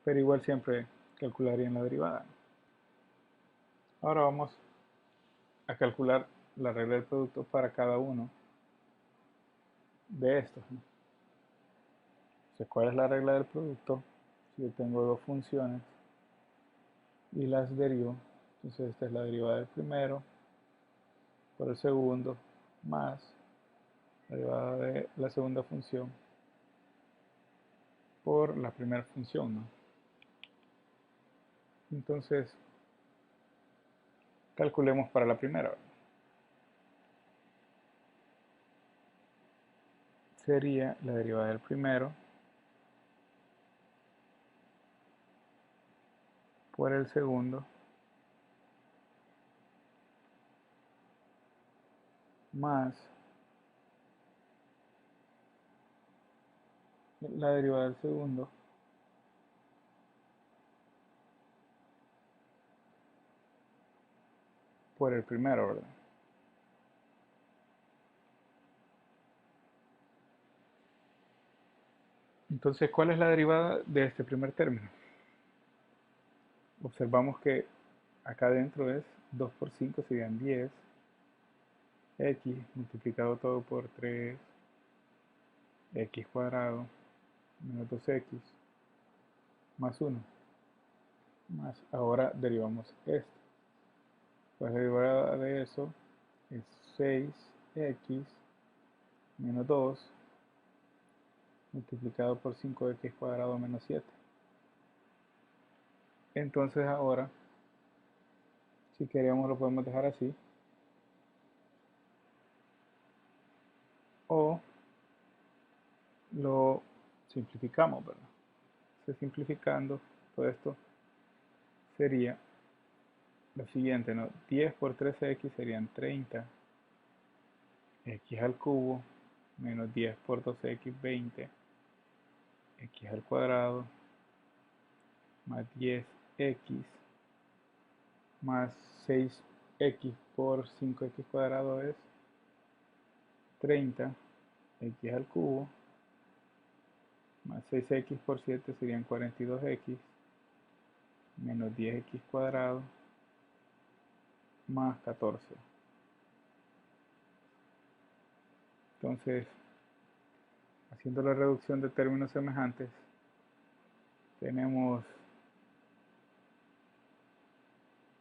pero igual siempre calcularían la derivada. Ahora vamos a calcular la regla del producto para cada uno de estos, ¿no? Entonces, ¿cuál es la regla del producto? Si yo tengo dos funciones y las derivo, entonces esta es la derivada del primero por el segundo más la derivada de la segunda función por la primera función, ¿no? Entonces, calculemos para la primera. Sería la derivada del primero por el segundo más la derivada del segundo por el primero, ¿verdad? Entonces, ¿cuál es la derivada de este primer término? Observamos que acá adentro es 2 por 5 serían 10, x multiplicado todo por 3, x cuadrado menos 2x más 1, más ahora derivamos esto. Pues la derivada de eso es 6x menos 2 multiplicado por 5x cuadrado menos 7. Entonces ahora, si queremos lo podemos dejar así, o lo simplificamos, ¿verdad? Entonces, simplificando todo esto sería lo siguiente, ¿no? 10 por 13x serían 30, x al cubo menos 10 por 2x 20, x al cuadrado más 10x más 6x por 5x cuadrado es 30, x al cubo más 6x por 7 serían 42x menos 10x cuadrado más 14. Entonces, haciendo la reducción de términos semejantes, tenemos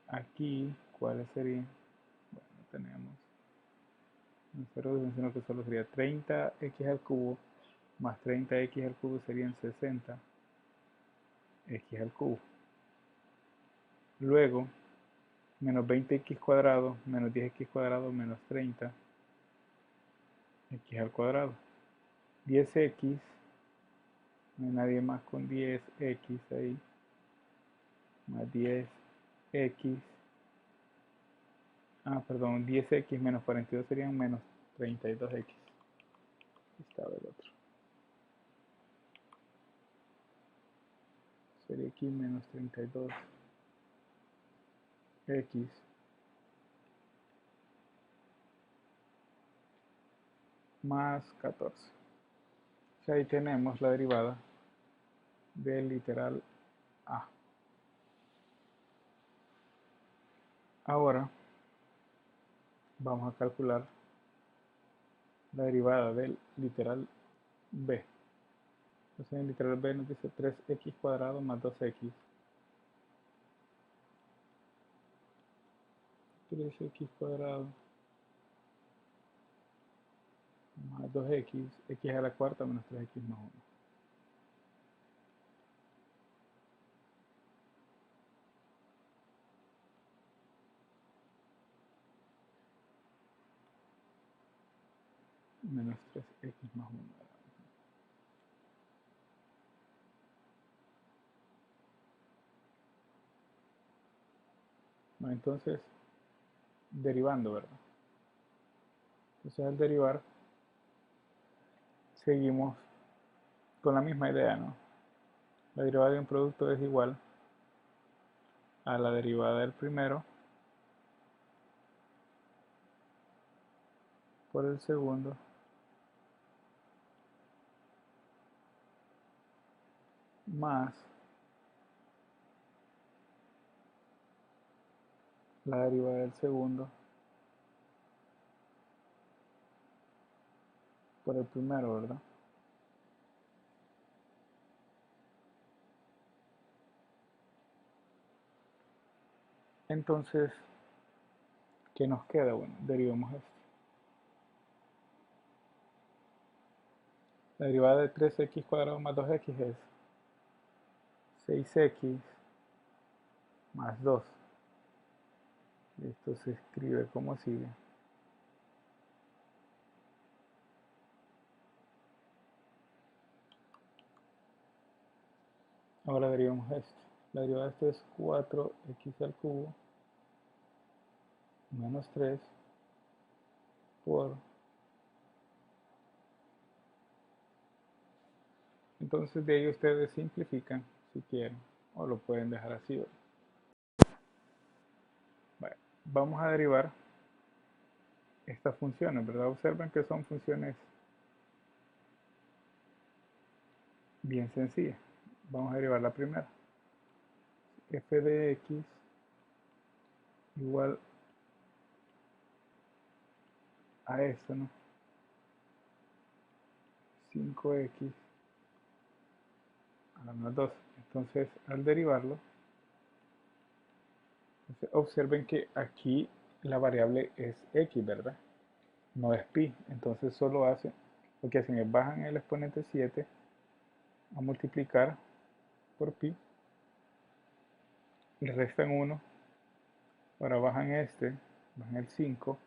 aquí, ¿cuáles serían? Bueno, tenemos, no se reducen, sino que solo sería 30x al cubo más 30x al cubo serían 60x al cubo. Luego, menos 20x cuadrado menos 10x cuadrado menos 30x al cuadrado. 10x, no hay nadie más con 10x ahí, más 10x, perdón, 10x menos 42 serían menos 32x. Estaba el otro. Sería aquí menos 32x más 14. O sea, ahí tenemos la derivada del literal a. Ahora vamos a calcular la derivada del literal b. Entonces en el literal b nos dice 3x cuadrado más 2x. 3x cuadrado más 2x, x a la cuarta menos 3x más 1. Menos 3x más 1. Bueno, entonces, derivando, ¿verdad? Entonces al derivar, seguimos con la misma idea, ¿no? La derivada de un producto es igual a la derivada del primero por el segundo más la derivada del segundo por el primero, ¿verdad? Entonces, ¿qué nos queda? Bueno, derivamos esto. La derivada de 3x cuadrado más 2x es 6x más 2. Esto se escribe como sigue. Ahora derivamos esto. La derivada de esto es 4x al cubo menos 3 por... Entonces de ahí ustedes simplifican si quieren, o lo pueden dejar así. Vale, vamos a derivar estas funciones, ¿verdad? Observen que son funciones bien sencillas. Vamos a derivar la primera. F de x igual a esto, ¿no? 5x a la menos 2. Entonces, al derivarlo, observen que aquí la variable es x, ¿verdad? No es pi. Entonces, solo lo que hacen es bajan el exponente 7 a multiplicar por pi, le restan 1, ahora bajan bajan el 5,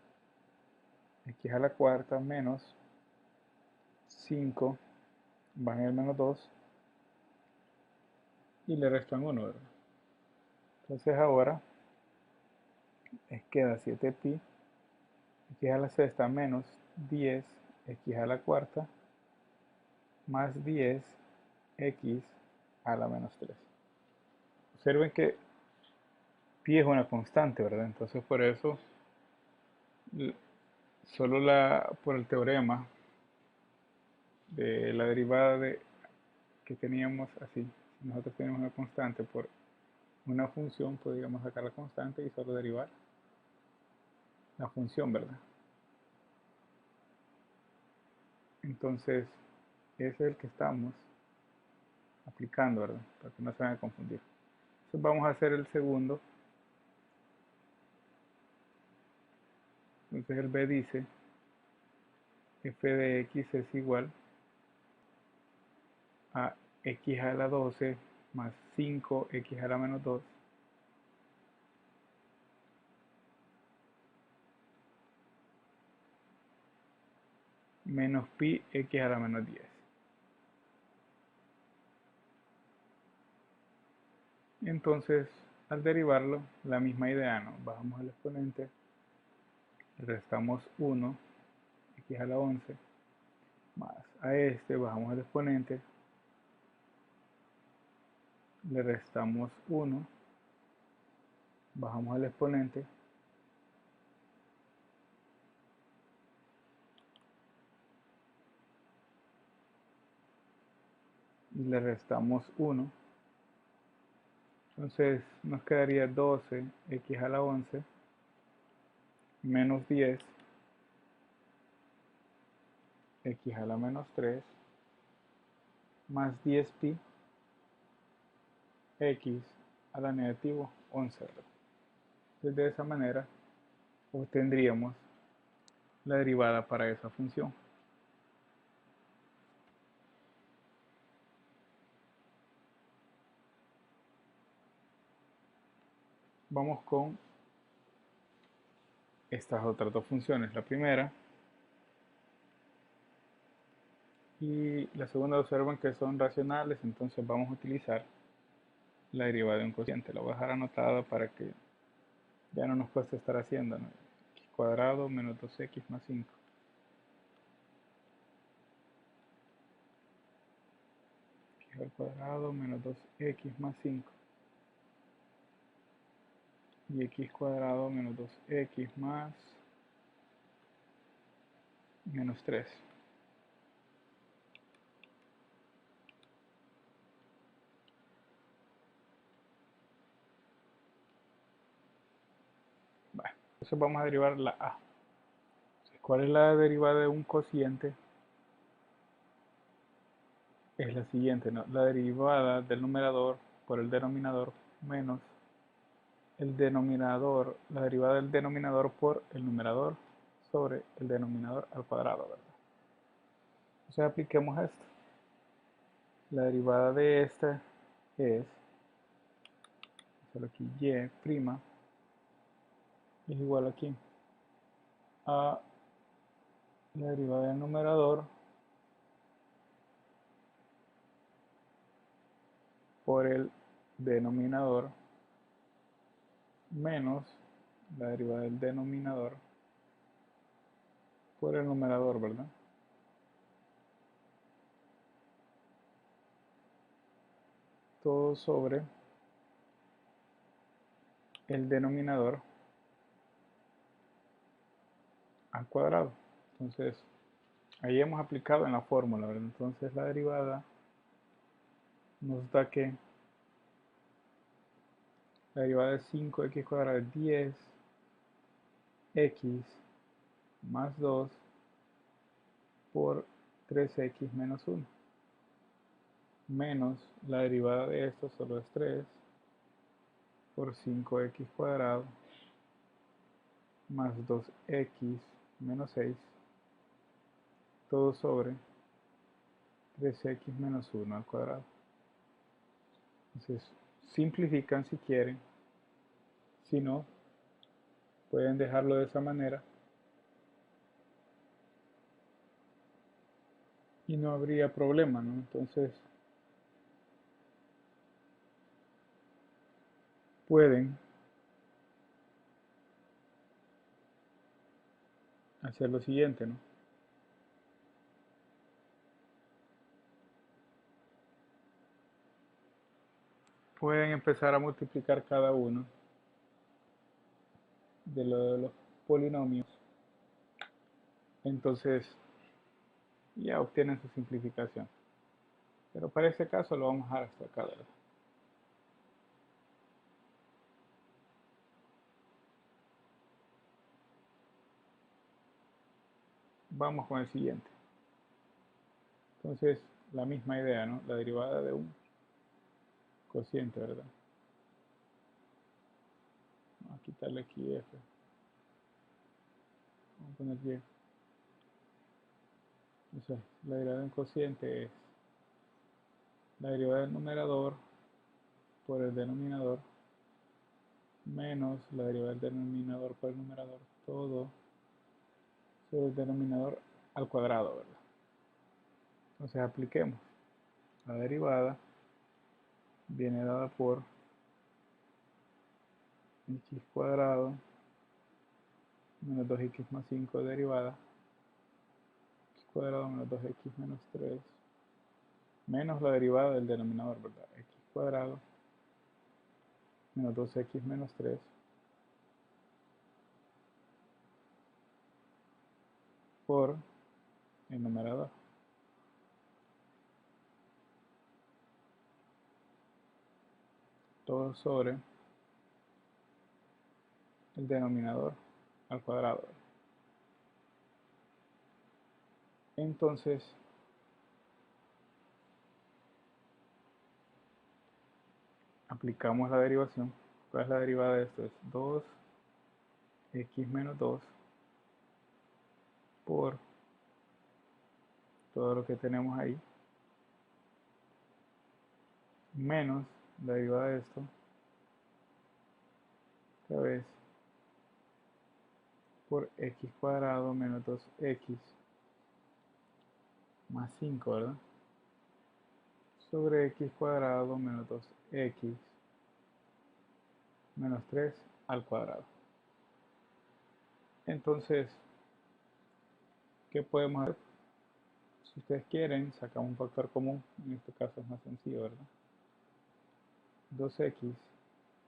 x a la cuarta menos 5, bajan el menos 2 y le restan 1, ¿verdad? Entonces ahora queda 7pi, x a la sexta menos 10, x a la cuarta, más 10, x a la menos 3. Observen que pi es una constante, ¿verdad? Entonces por eso, solo por el teorema de la derivada que teníamos así, si nosotros tenemos una constante por una función, podríamos sacar la constante y solo derivar la función, ¿verdad? Entonces, ese es el que estamos aplicando, ¿verdad? Para que no se vayan a confundir. Entonces vamos a hacer el segundo. Entonces el b dice f de x es igual a x a la 12 más 5x a la menos 2 menos pi x a la menos 10. Entonces, al derivarlo, la misma idea, ¿no? Bajamos el exponente, restamos 1, x a la 11, más a bajamos el exponente, le restamos 1, bajamos el exponente, y le restamos 1. Entonces nos quedaría 12x a la 11 menos 10 x a la menos 3 más 10pi x a la negativo 11. Entonces de esa manera obtendríamos la derivada para esa función. Vamos con estas otras dos funciones. La primera y la segunda, observan que son racionales, entonces vamos a utilizar la derivada de un cociente. La voy a dejar anotada para que ya no nos cueste estar haciendo, ¿no? X cuadrado menos 2x más 5. X al cuadrado menos 2x más 5. Y x cuadrado menos 2x más menos 3. Bueno, entonces vamos a derivar la a. Entonces, ¿cuál es la derivada de un cociente? Es la siguiente, ¿no? La derivada del numerador por el denominador menos el denominador, la derivada del denominador por el numerador sobre el denominador al cuadrado, ¿verdad? Entonces apliquemos esto. La derivada de esta es, solo aquí y' es igual aquí a la derivada del numerador por el denominador menos la derivada del denominador por el numerador, ¿verdad? Todo sobre el denominador al cuadrado. Entonces, ahí hemos aplicado en la fórmula, ¿verdad? Entonces la derivada nos da que la derivada de 5x cuadrado es 10x más 2 por 3x menos 1 menos la derivada de esto solo es 3 por 5x cuadrado más 2x menos 6 todo sobre 3x menos 1 al cuadrado. Entonces simplifican si quieren, si no pueden dejarlo de esa manera y no habría problema, ¿no? Entonces pueden hacer lo siguiente, ¿no? Pueden empezar a multiplicar cada uno de los polinomios. Entonces ya obtienen su simplificación. Pero para este caso lo vamos a dejar hasta acá, ¿verdad? Vamos con el siguiente. Entonces, la misma idea, ¿no? La derivada de un cociente, ¿verdad? Vamos a quitarle aquí f. Vamos a poner y. O sea, la derivada de un cociente es la derivada del numerador por el denominador menos la derivada del denominador por el numerador, todo sobre el denominador al cuadrado, ¿verdad? Entonces apliquemos. La derivada viene dada por x cuadrado menos 2x más 5 derivada x cuadrado menos 2x menos 3 menos la derivada del denominador, ¿verdad? X cuadrado menos 2x menos 3 por el numerador. Todo sobre el denominador al cuadrado. Entonces, aplicamos la derivación. ¿Cuál es la derivada de esto? Es 2x menos 2 por todo lo que tenemos ahí menos la derivada de esto otra vez por x cuadrado menos 2x más 5, ¿verdad? Sobre x cuadrado menos 2x menos 3 al cuadrado. Entonces, ¿qué podemos hacer? Si ustedes quieren, sacamos un factor común. En este caso es más sencillo, ¿verdad? 2x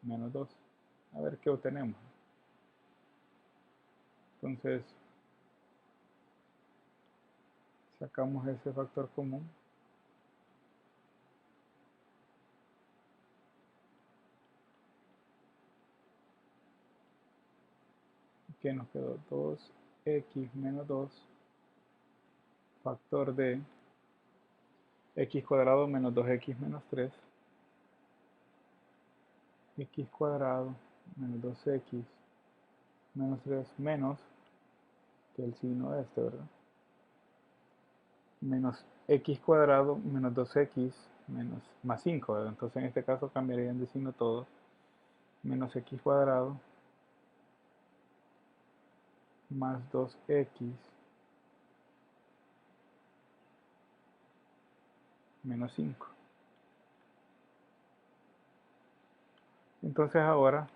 menos 2. A ver qué obtenemos. Entonces, sacamos ese factor común. Que nos quedó 2x menos 2 factor de x cuadrado menos 2x menos 3 x cuadrado menos 2x menos 3 menos que el signo este, ¿verdad? Menos x cuadrado menos 2x menos más 5, ¿verdad? Entonces en este caso cambiarían de signo todo. Menos x cuadrado más 2x menos 5. Entonces ahora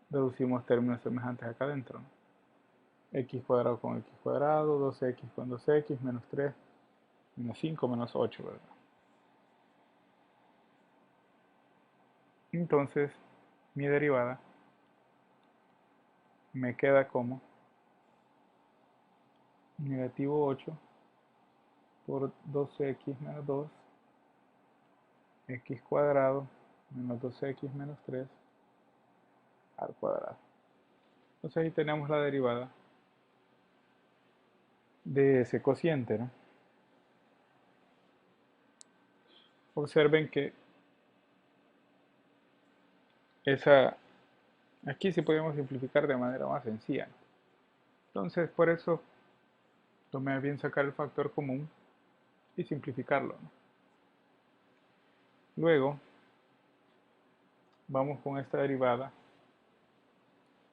deducimos términos semejantes acá adentro, ¿no? X cuadrado con x cuadrado, 2x con 2x, menos 3, menos 5, menos 8, ¿verdad? Entonces mi derivada me queda como negativo 8 por 2x menos 2, x cuadrado menos 2x menos 3 al cuadrado. Entonces ahí tenemos la derivada de ese cociente, ¿no? Observen que aquí sí podemos simplificar de manera más sencilla, ¿no? Entonces por eso tomé bien sacar el factor común y simplificarlo, ¿no? Luego vamos con esta derivada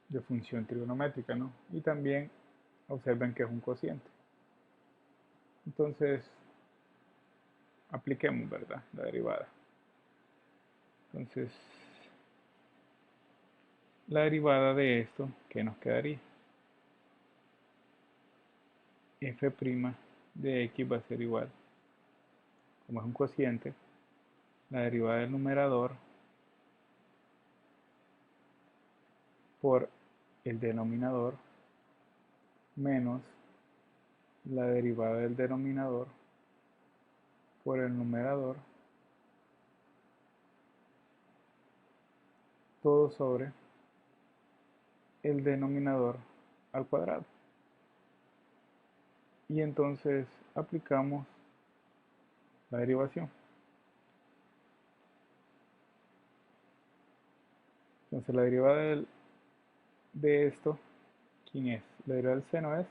de función trigonométrica, ¿no? Y también observen que es un cociente. Entonces apliquemos, ¿verdad?, la derivada. Entonces la derivada de esto, ¿qué nos quedaría? F' de x va a ser igual, como es un cociente, la derivada del numerador por el denominador menos la derivada del denominador por el numerador, todo sobre el denominador al cuadrado. Y entonces aplicamos la derivación. Entonces la derivada de esto, ¿quién es? La derivada del seno es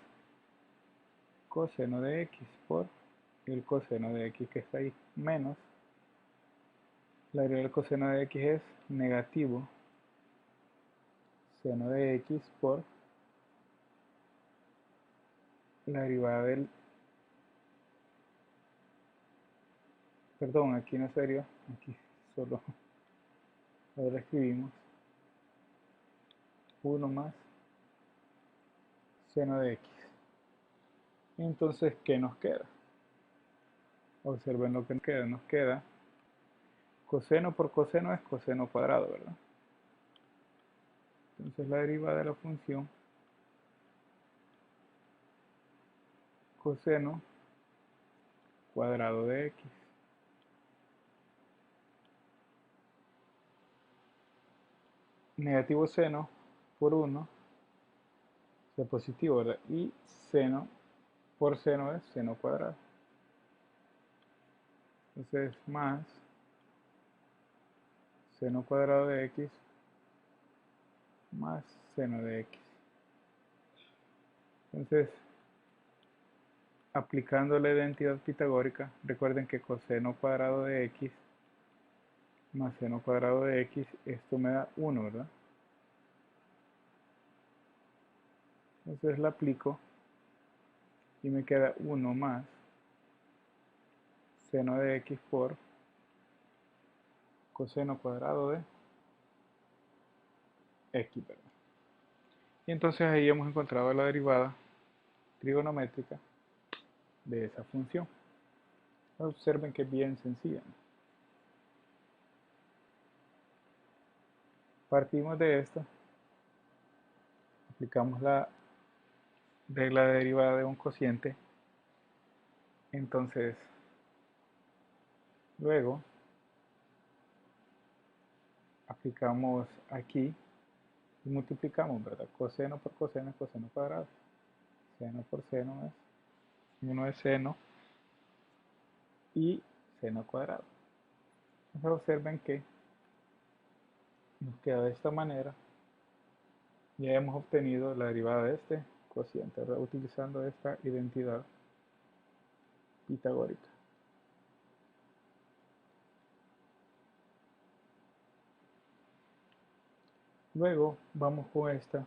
coseno de x por el coseno de x que está ahí, menos la derivada del coseno de x es negativo seno de x por la derivada del, perdón, aquí no sería, aquí solo ahora escribimos 1 más seno de x. Entonces, ¿qué nos queda? Observen lo que nos queda coseno por coseno es coseno cuadrado, ¿verdad? Entonces la derivada de la función coseno cuadrado de x. Negativo seno por 1 es positivo, ¿verdad? Y seno por seno es seno cuadrado. Entonces más seno cuadrado de x más seno de x. Entonces, aplicando la identidad pitagórica, recuerden que coseno cuadrado de x más seno cuadrado de x, esto me da 1, ¿verdad? Entonces la aplico y me queda 1 más seno de x por coseno cuadrado de x, ¿verdad? Y entonces ahí hemos encontrado la derivada trigonométrica de esa función. Observen que es bien sencilla, ¿no? Partimos de esto, aplicamos la regla de derivada de un cociente, entonces luego aplicamos aquí y multiplicamos, ¿verdad? Coseno por coseno es coseno cuadrado, seno por seno es 1 es seno y seno cuadrado. Entonces observen que nos queda de esta manera Ya hemos obtenido la derivada de este cociente, ¿verdad? Utilizando esta identidad pitagórica. Luego vamos con esta,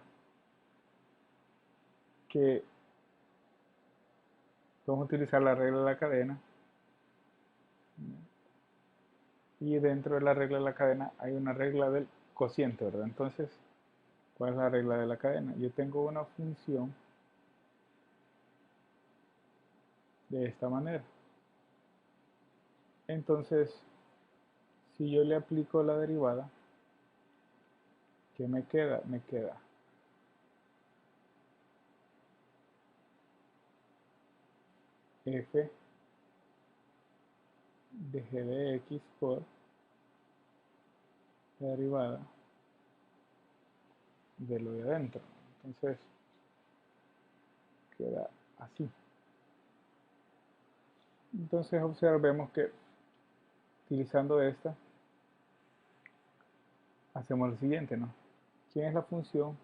que vamos a utilizar la regla de la cadena, y dentro de la regla de la cadena hay una regla del cociente, ¿verdad? Entonces, ¿cuál es la regla de la cadena? Yo tengo una función de esta manera. Entonces, si yo le aplico la derivada, ¿qué me queda? Me queda f de g de x por la derivada de lo de adentro. Entonces, queda así. Entonces observemos que utilizando esta, hacemos lo siguiente, ¿no? ¿Quién es la función?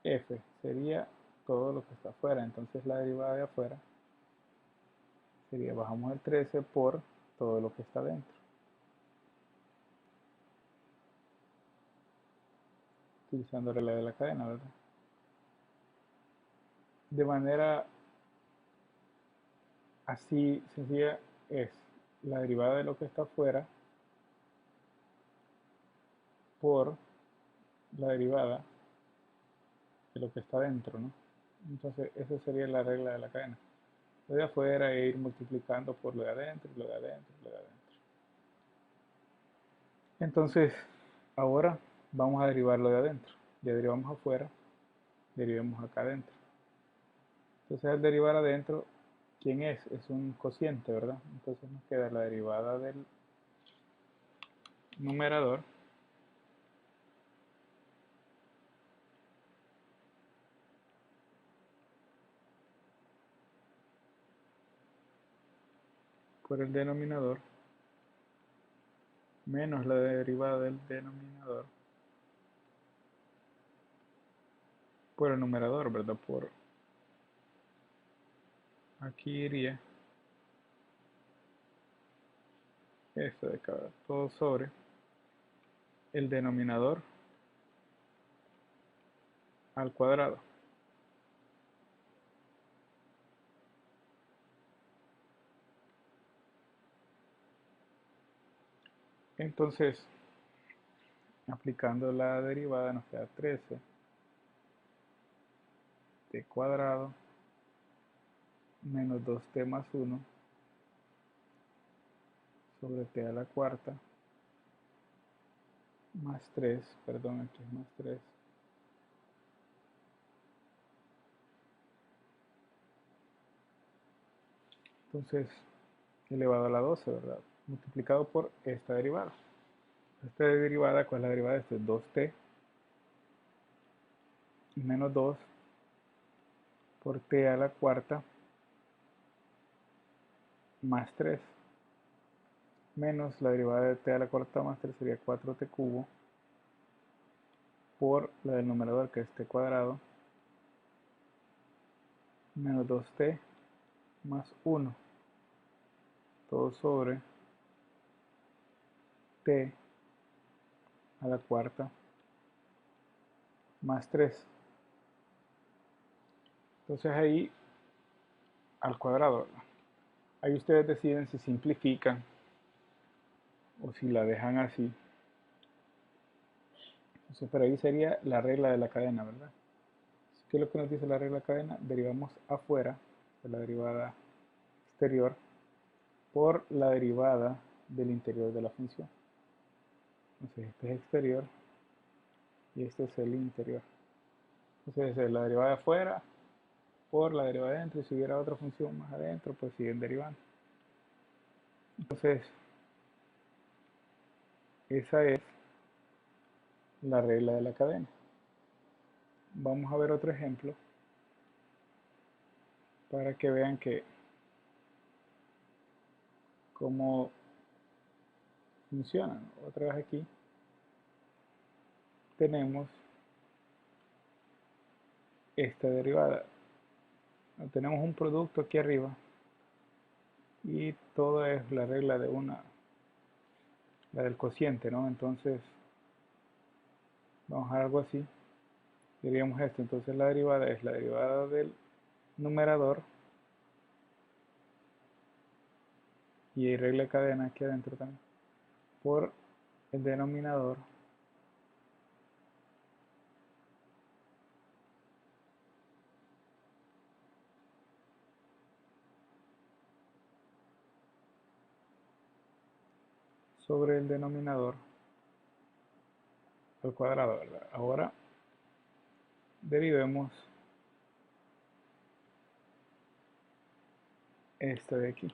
F sería todo lo que está afuera. Entonces la derivada de afuera sería, bajamos el 13 por todo lo que está dentro. Utilizando la regla de la cadena, ¿verdad? De manera así sencilla es la derivada de lo que está afuera por la derivada de lo que está dentro, ¿no? Entonces esa sería la regla de la cadena. Lo de afuera e ir multiplicando por lo de adentro, lo de adentro, lo de adentro. Entonces, ahora vamos a derivar lo de adentro. Ya derivamos afuera, derivemos acá adentro. Entonces al derivar adentro, ¿quién es? Es un cociente, ¿verdad? Entonces nos queda la derivada del numerador por el denominador menos la derivada del denominador por el numerador, ¿verdad? Por aquí iría esto de acá, todo sobre el denominador al cuadrado. Entonces, aplicando la derivada nos queda 13 t cuadrado menos 2t más 1 sobre t a la cuarta más 3, perdón, aquí es más 3, entonces elevado a la 12, ¿verdad? Multiplicado por esta derivada. Esta derivada, ¿cuál es la derivada de este? 2t menos 2 por t a la cuarta más 3 menos la derivada de t a la cuarta más 3 sería 4t cubo por la del numerador, que es t cuadrado menos 2t más 1 todo sobre t a la cuarta más 3. Entonces ahí al cuadrado, ahí ustedes deciden si simplifican o si la dejan así. Entonces por ahí sería la regla de la cadena, ¿verdad? ¿Qué es lo que nos dice la regla de la cadena? Derivamos afuera de la derivada exterior por la derivada del interior de la función. Entonces este es exterior y este es el interior. Entonces es la derivada de afuera por la derivada de adentro, y si hubiera otra función más adentro, pues siguen derivando. Entonces, esa es la regla de la cadena. Vamos a ver otro ejemplo para que vean que cómo funciona. Otra vez aquí tenemos esta derivada. Tenemos un producto aquí arriba y todo es la regla de la del cociente, ¿no? Entonces vamos a algo así, diríamos esto. Entonces la derivada es la derivada del numerador, y hay regla de cadena aquí adentro también, por el denominador sobre el denominador al cuadrado, ¿verdad? Ahora derivemos esto de aquí.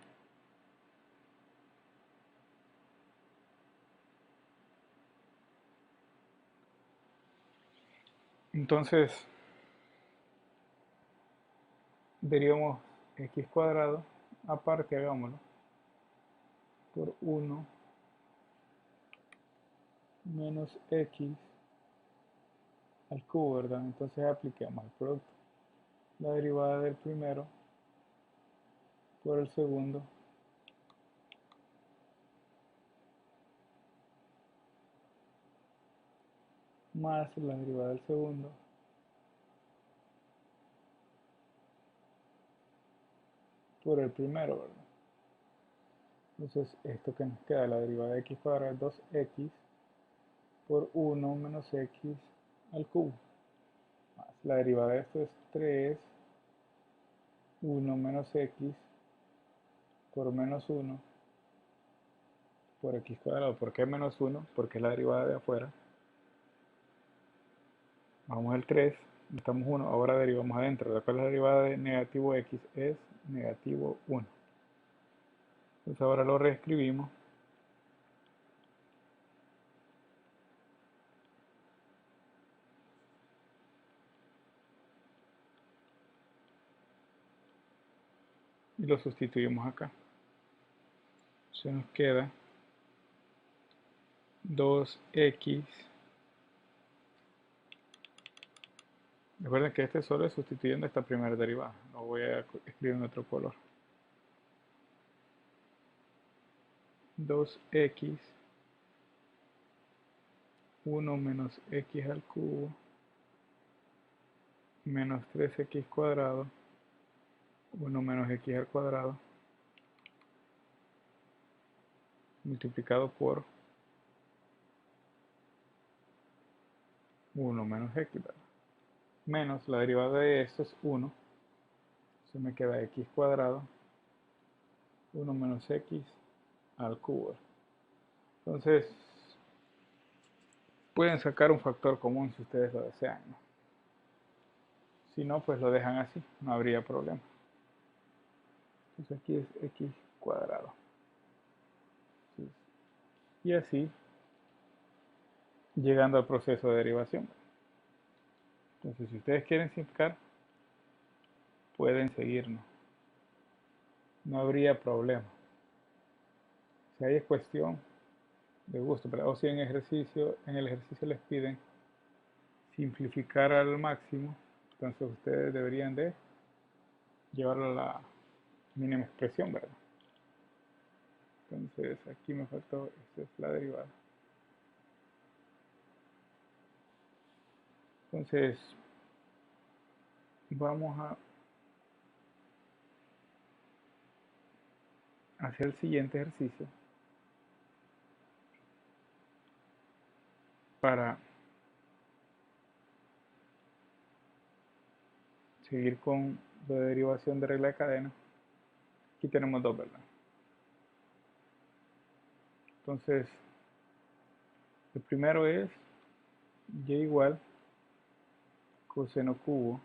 Entonces derivamos x cuadrado, aparte hagámoslo, por 1 menos x al cubo, ¿verdad? Entonces apliquemos el producto. La derivada del primero por el segundo más la derivada del segundo por el primero, ¿verdad? Entonces esto que nos queda, la derivada de x cuadrado es 2x por 1 menos x al cubo. Más la derivada de esto es 3, 1 menos x por menos 1 por x cuadrado. ¿Por qué menos 1? Porque es la derivada de afuera. Vamos al 3, estamos 1, ahora derivamos adentro. ¿Cuál es la derivada de negativo x? Es negativo 1. Entonces ahora lo reescribimos. Y lo sustituimos acá. Se nos queda 2x. Recuerden que este solo es sustituyendo esta primera derivada. No voy a escribir en otro color. 2x 1 menos x al cubo menos 3x cuadrado 1 menos x al cuadrado multiplicado por 1 menos x, ¿verdad? Menos la derivada de esto es 1, se me queda x cuadrado 1 menos x al cubo. Entonces pueden sacar un factor común si ustedes lo desean, ¿no? Si no, pues lo dejan así, no habría problema. Entonces aquí es x cuadrado. Y así, llegando al proceso de derivación. Entonces, si ustedes quieren simplificar, pueden seguirnos. No habría problema. Si hay cuestión de gusto, ¿verdad? O si en el ejercicio les piden simplificar al máximo, entonces ustedes deberían de llevarlo a la mínima expresión, ¿verdad? Entonces aquí me faltó, esta es la derivada. Entonces vamos a hacer el siguiente ejercicio para seguir con la derivación de regla de cadena. Aquí tenemos dos, ¿verdad? Entonces el primero es y igual coseno cubo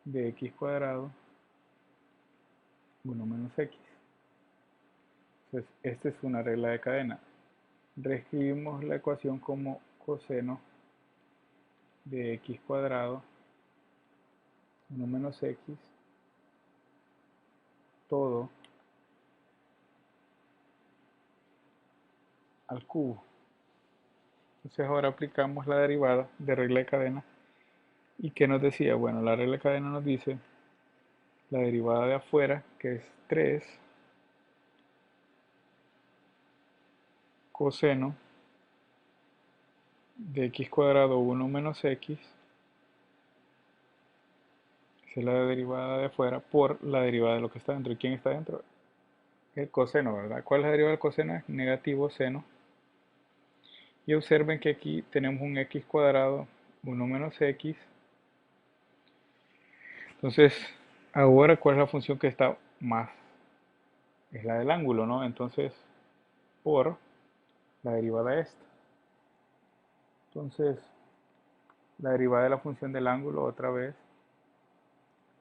de x cuadrado 1 menos x. Entonces esta es una regla de cadena. Reescribimos la ecuación como coseno de x cuadrado 1 menos x todo al cubo. Entonces ahora aplicamos la derivada de regla de cadena ¿Y qué nos decía? Bueno, la regla de cadena nos dice la derivada de afuera, que es 3 coseno de x cuadrado 1 menos x, esa es la derivada de afuera, por la derivada de lo que está dentro. ¿Y quién está dentro? El coseno, ¿verdad? ¿Cuál es la derivada del coseno? Es negativo seno. Y observen que aquí tenemos un x cuadrado 1 menos x. Entonces, ahora, ¿cuál es la función que está más? Es la del ángulo, ¿no? Entonces, por la derivada de esta. Entonces, la derivada de la función del ángulo, otra vez,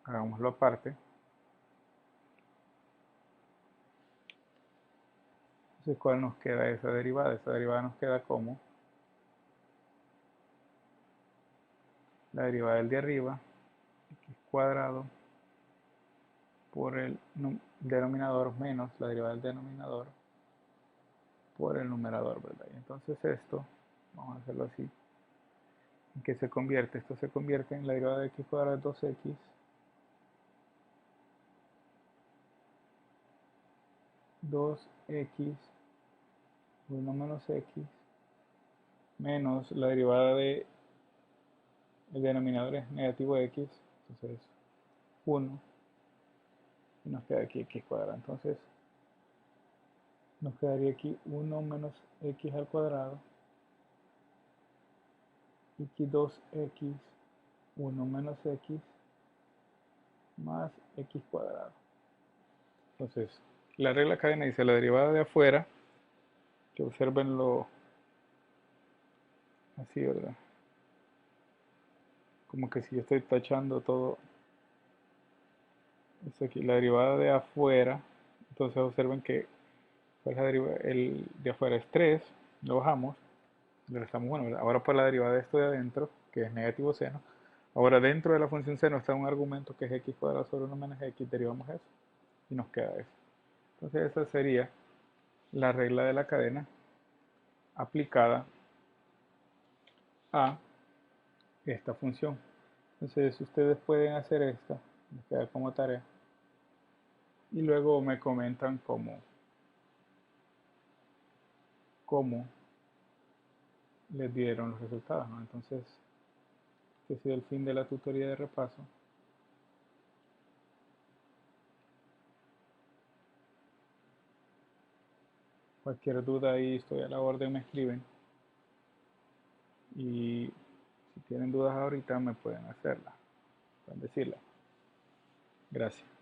hagámoslo aparte. Entonces, ¿cuál nos queda esa derivada? Esa derivada nos queda como la derivada del de arriba, x cuadrado, por el denominador menos la derivada del denominador por el numerador, ¿verdad? Y entonces esto, vamos a hacerlo así, ¿en qué se convierte? Esto se convierte en la derivada de x cuadrado de 2x 2x 1 menos x menos la derivada de el denominador es negativo x, entonces 1 y nos queda aquí x cuadrado. Entonces nos quedaría aquí 1 menos x al cuadrado y aquí 2x 1 menos x más x cuadrado. Entonces, la regla cadena dice la derivada de afuera, que observenlo así, ¿verdad? Como que si yo estoy tachando todo esto aquí, la derivada de afuera, entonces observen que pues la el de afuera es 3, lo bajamos, le restamos 1, ¿verdad? Ahora por la derivada de esto de adentro, que es negativo seno, ahora dentro de la función seno está un argumento que es x cuadrado sobre 1 menos x, derivamos eso y nos queda eso. Entonces esa sería la regla de la cadena aplicada a esta función. Entonces ustedes pueden hacer esta, les queda como tarea, y luego me comentan cómo les dieron los resultados, ¿no? Entonces, este ha sido el fin de la tutoría de repaso. Cualquier duda ahí estoy a la orden, me escriben. Y si tienen dudas ahorita me pueden hacerla, pueden decirla. Gracias.